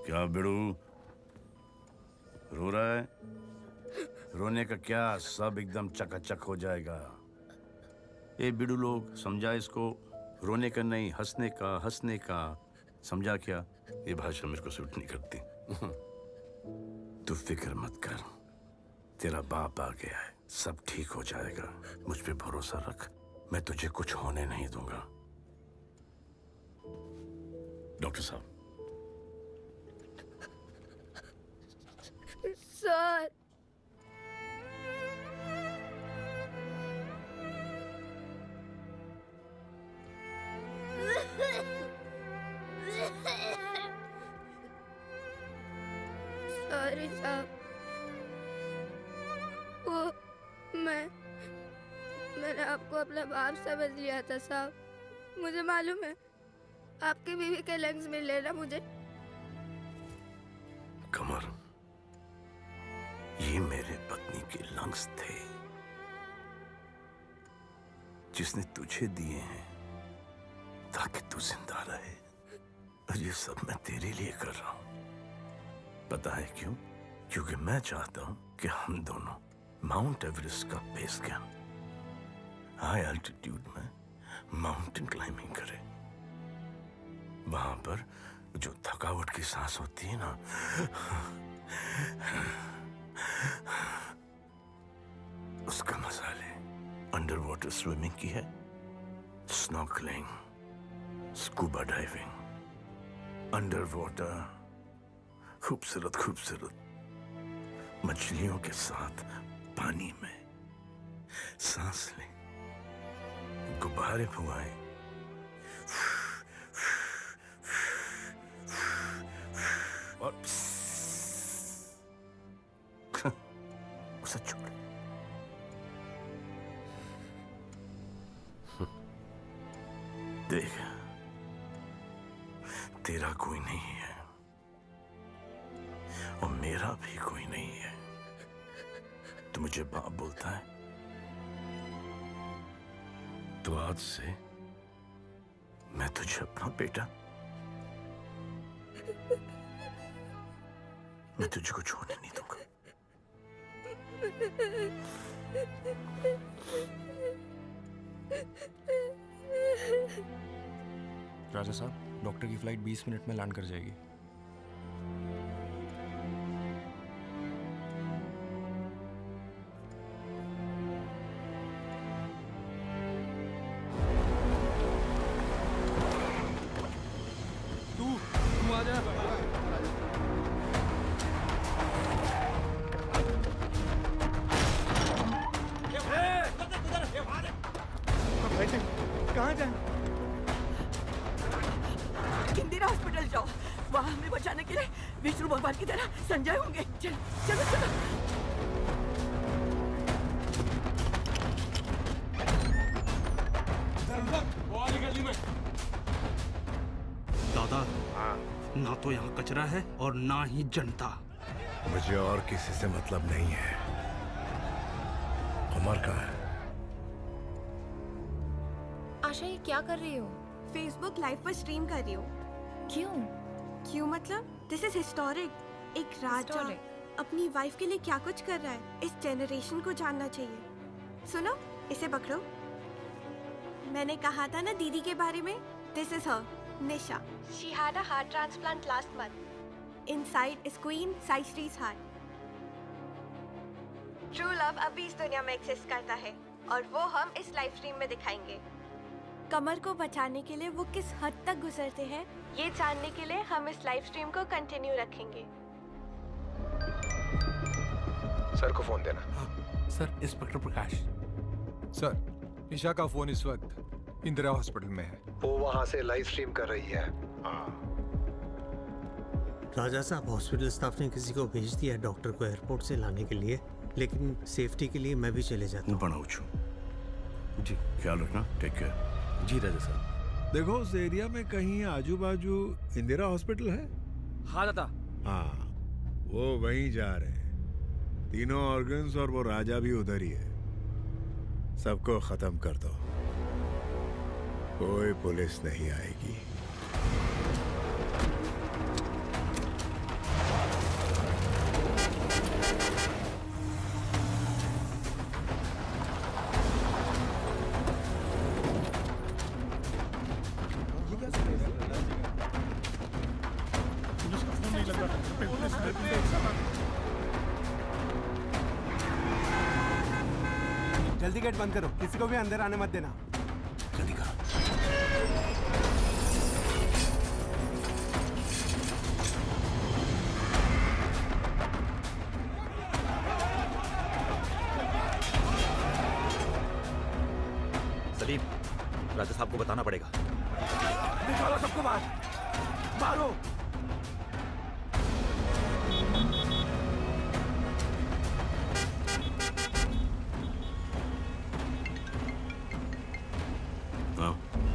क्या बिड़ू रो रहा है? रोने का क्या, सब एकदम चकाचक हो जाएगा। ये बिड़ू लोग, समझा इसको? रोने का नहीं, हंसने का, हंसने का, समझा क्या? ये भाषा मेरे को सूट नहीं करती। तू फिक्र मत कर, तेरा बाप आ गया है, सब ठीक हो जाएगा। मुझ पे भरोसा रख, मैं तुझे कुछ होने नहीं दूंगा। डॉक्टर साहब। सर, सॉरी साहब, वो मैंने आपको अपना बाप समझ लिया था साहब। मुझे मालूम है आपकी बीवी के लंग्स मिले ना मुझे। कमर, ये मेरे पत्नी के लंग्स थे जिसने तुझे दिए हैं ताकि तू जिंदा रहे। और ये सब मैं तेरे लिए कर रहा हूं। पता है क्यों? क्योंकि मैं चाहता हूं कि हम दोनों माउंट एवरेस्ट का बेस कैंप हाई एल्टीट्यूड में माउंटेन क्लाइंबिंग करें। वहां पर जो थकावट की सांस होती है ना, उसका मजा ले। अंडर वाटर स्विमिंग की है, snorkelling, scuba diving, under water खूबसूरत खूबसूरत मछलियों के साथ पानी में सांस लें, गुब्बारे फुआएं, और उसे छोड़। देख, तेरा कोई नहीं है और मेरा भी कोई नहीं है। तू मुझे बाप बोलता है, तो आज से मैं तुझे अपना बेटा, मैं तुझको छोड़ने नहीं दूंगा। राजा साहब, डॉक्टर की फ्लाइट 20 मिनट में लैंड कर जाएगी। तू आ जा। कहाँ जाए? इंदिरा हॉस्पिटल जाओ, वहाँ हमें बचाने के लिए विष्णु भगवान की तरह संजय होंगे। चल, चलो चलो। दादा, ना तो यहाँ कचरा है और ना ही जनता। मुझे और किसी से मतलब नहीं है। उमर कहाँ है? आशा, ये क्या कर रही हो? फेसबुक लाइव पर स्ट्रीम कर रही हूँ। क्यों? क्यों मतलब? This is historic. एक राजा, अपनी वाइफ के लिए क्या कुछ कर रहा है, इस जनरेशन को जानना चाहिए। सुनो, इसे पकड़ो। मैंने कहा था ना दीदी के बारे में। This is her, Nisha. She had a heart transplant last month. Inside is queen Saishree's heart. True love अभी इस दुनिया में एक्सिस्ट करता है और वो हम इस लाइव स्ट्रीम में दिखाएंगे। कमर को बचाने के लिए वो किस हद तक गुजरते हैं, ये जानने के लिए हम इस लाइव स्ट्रीम को कंटिन्यू रखेंगे। सर को फोन देना। सर, इंस्पेक्टर प्रकाश। सर, निशा का फोन इस वक्त इंदिरा हॉस्पिटल में है। वो वहाँ से लाइव स्ट्रीम कर रही है। राजा साहब, हॉस्पिटल स्टाफ ने किसी को भेज दिया डॉक्टर को एयरपोर्ट से लाने के लिए, लेकिन सेफ्टी के लिए मैं भी चले जाता हूँ। जी, ख्याल रखना। Take care. जी राजा साहब। देखो, उस एरिया में कहीं आजू बाजू इंदिरा हॉस्पिटल है? हाँ दादा। हाँ, वो वहीं जा रहे हैं। तीनों ऑर्गन्स और वो राजा भी उधर ही है। सबको खत्म कर दो, कोई पुलिस नहीं आएगी। जल्दी गेट बंद करो, किसी को भी अंदर आने मत देना। जल्दी करो। सलीम, राजा साहब को बताना पड़ेगा। निकालो सबको बाहर, मारो।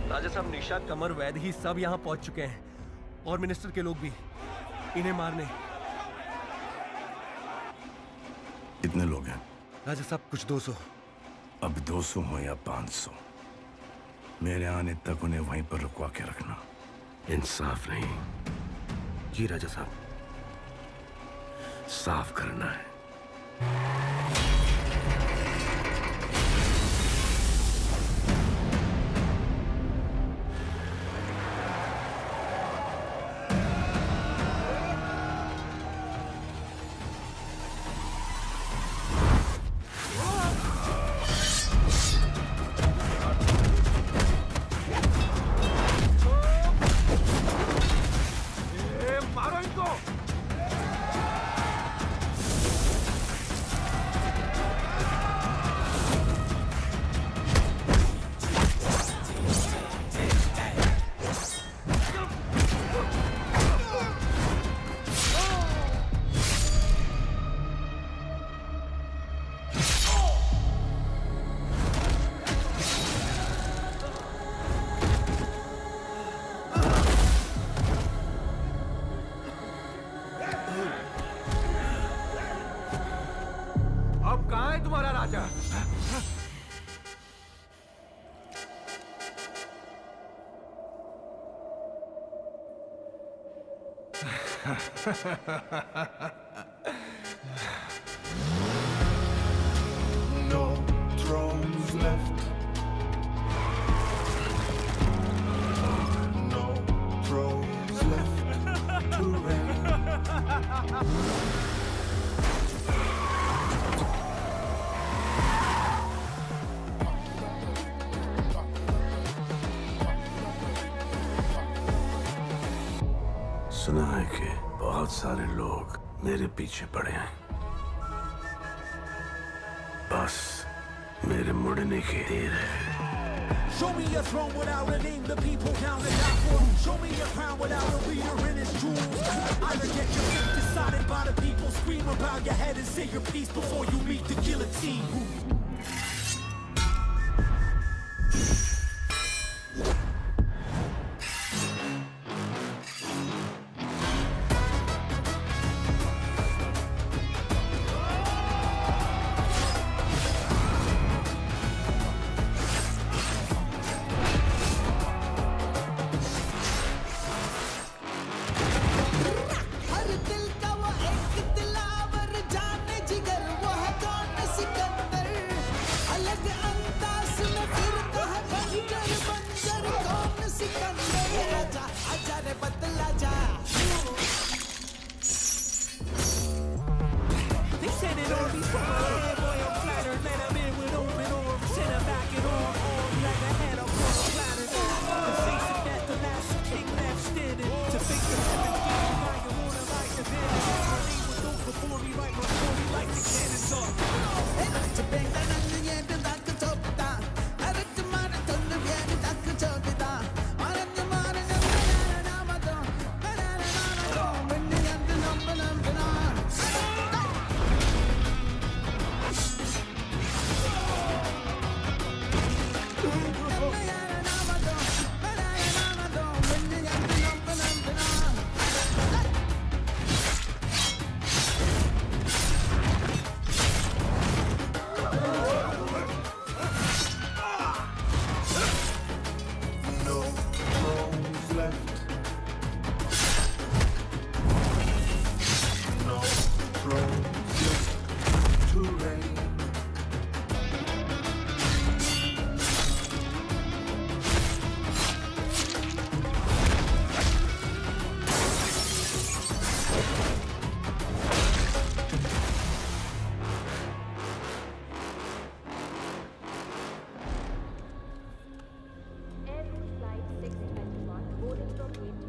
राजा साहब, निशा, कमर, वैद ही सब यहाँ पहुंच चुके हैं और मिनिस्टर के लोग भी इन्हें मारने। कितने लोग हैं? राजा साहब, कुछ 200। अब 200 हो या 500, मेरे आने तक उन्हें वहीं पर रुकवा के रखना। इंसाफ नहीं। जी राजा साहब। साफ करना है। मारो इनको। अब कहाँ है तुम्हारा राजा? No thrones left. No thrones left to reign. सुना है कि बहुत सारे लोग मेरे पीछे पड़े हैं। बस मेरे मुड़ने की देर है। Show me a throne without a name, the people down to die for. Show me a crown without a leader in its jewels. Either get your fate decided by the people, scream about your head and say your piece before you meet the guillotine. हर दिल का वो एक दिलावर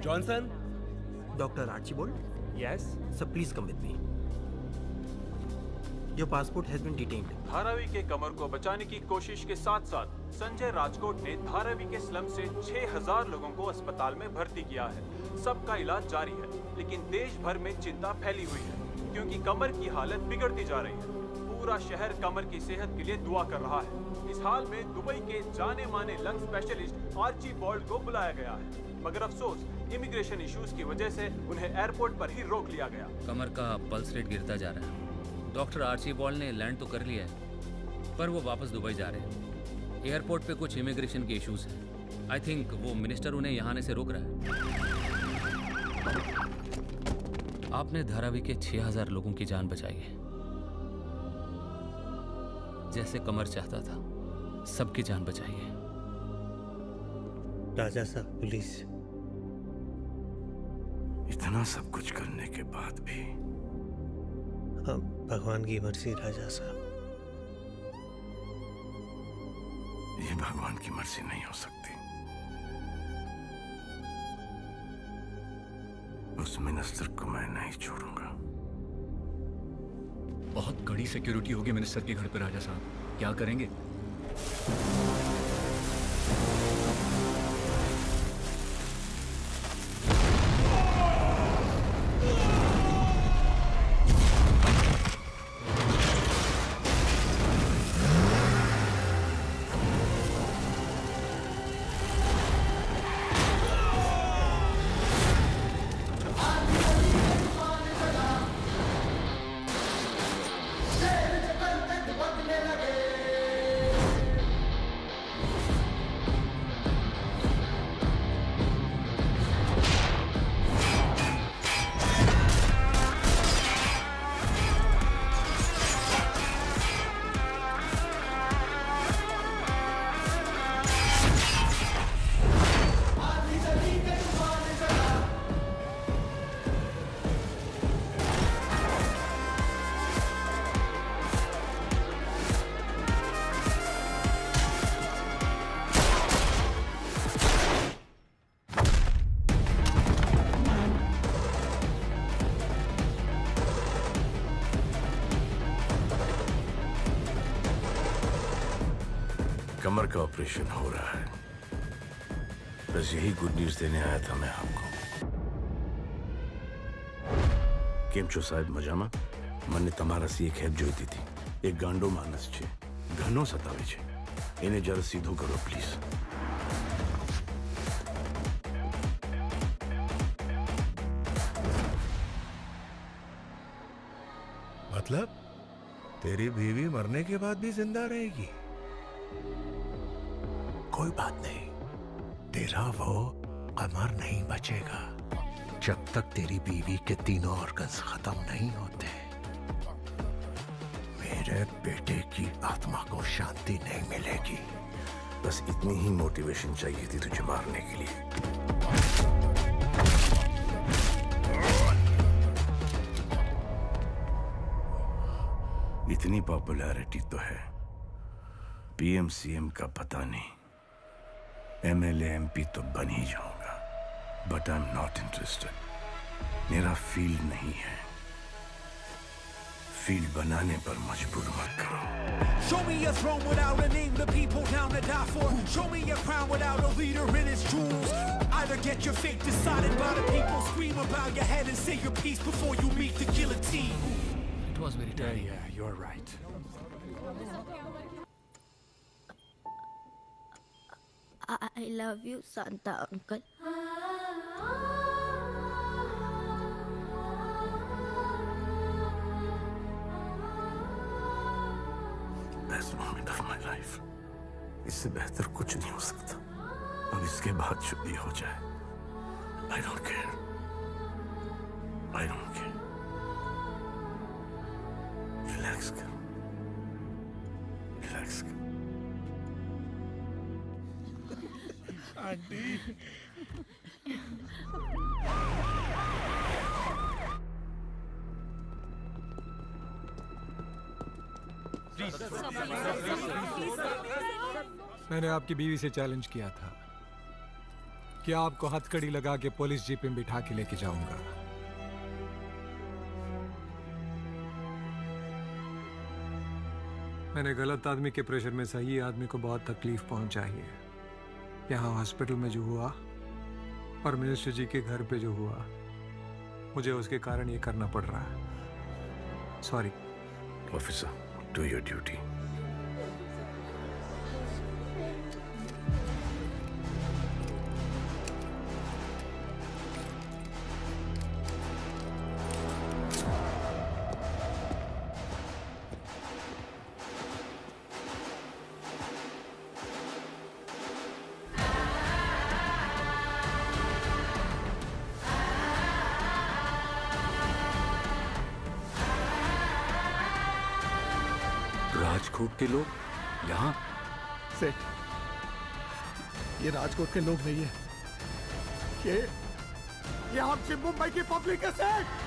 Johnson, doctor Archibald, yes sir please come with me. Your passport has been detained. Dharavi के कमर को बचाने की कोशिश के साथ साथ संजय राजकोट ने धारावी के स्लम से 6000 लोगों को अस्पताल में भर्ती किया है। सबका इलाज जारी है, लेकिन देश भर में चिंता फैली हुई है क्योंकि कमर की हालत बिगड़ती जा रही है। पूरा शहर कमर की सेहत के लिए दुआ कर रहा है। इस हाल में दुबई के जाने माने लंग स्पेशलिस्ट आर्चीबोल्ड को बुलाया गया है, मगर अफसोस इमिग्रेशन इश्यूज की वजह से उन्हें एयरपोर्ट पर ही रोक लिया गया। कमर का पल्स रेट गिरता जा रहा है। डॉक्टर आर्चीबोल्ड ने लैंड तो कर लिया है, पर वो वापस दुबई जा रहे हैं। एयरपोर्ट पे कुछ इमिग्रेशन के इश्यूज हैं। आई थिंक वो मिनिस्टर उन्हें यहाँ आने से रोक रहा है। आपने धारावी के 6000 लोगों की जान बचाई है, जैसे कमर चाहता था। सबकी जान बचाई है। राजा साहब प्लीज। इतना सब कुछ करने के बाद भी भगवान की मर्जी राजा साहब। ये भगवान की मर्जी नहीं हो सकती। उस मिनिस्टर को मैं नहीं छोड़ूंगा। बहुत कड़ी सिक्योरिटी होगी मिनिस्टर के घर पर राजा साहब, क्या करेंगे? कमर का ऑपरेशन हो रहा है। बस यही गुड न्यूज देने आया था मैं आपको। કેમ છો સાહેબ? મજામાં? મને તમારા સી એક હેલ્પ જોઈતી હતી. એક ગાંડો માણસ છે, ઘણો સતાવે છે. એને જરા સીધો કરો પ્લીઝ. मतलब तेरी बीवी मरने के बाद भी जिंदा रहेगी? कोई बात नहीं, तेरा वो अमर नहीं बचेगा जब तक तेरी बीवी के तीनों ऑर्गन्स खत्म नहीं होते। मेरे बेटे की आत्मा को शांति नहीं मिलेगी। बस इतनी ही मोटिवेशन चाहिए थी तुझे मारने के लिए। इतनी पॉपुलैरिटी तो है, पीएम सीएम का पता नहीं, एमएलए एमपी तो बन ही जाऊंगा, but I am not interested. मेरा फील्ड नहीं है, फील्ड बनाने पर मजबूर मत करो। Show me a throne without a name, the people down to die for. Show me a crown without a leader in its jewels. Either get your fate decided by the people, scream about your head and say your piece before you meet the guillotine. It was very tiring. Yeah, you're right. I love you, Santa uncle. Best moment of my life. इससे बेहतर कुछ नहीं हो सकता। अब इसके बाद जो भी हो जाए, I don't care. I don't care. Relax कर, relax कर। आंटी मैंने आपकी बीवी से चैलेंज किया था कि आपको हथकड़ी लगा के पुलिस जीप में बिठा के लेके जाऊंगा। मैंने गलत आदमी के प्रेशर में सही आदमी को बहुत तकलीफ पहुंचाई है। यहाँ हॉस्पिटल में जो हुआ और मिनिस्टर जी के घर पे जो हुआ, मुझे उसके कारण ये करना पड़ रहा है। Sorry officer, do your duty. Rajkot के लोग यहाँ? सेठ, ये राजकोट के लोग नहीं है, ये आपसे मुंबई की पब्लिक है सेठ।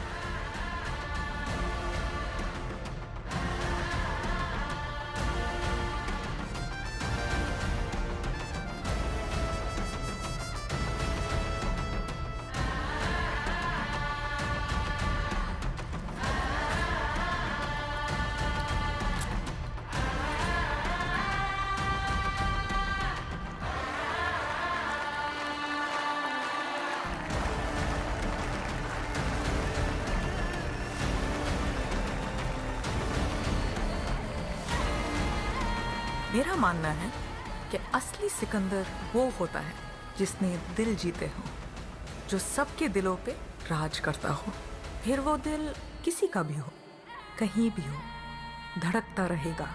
मेरा मानना है कि असली सिकंदर वो होता है जिसने दिल जीते हो, जो सबके दिलों पे राज करता हो। फिर वो दिल किसी का भी हो, कहीं भी हो, धड़कता रहेगा।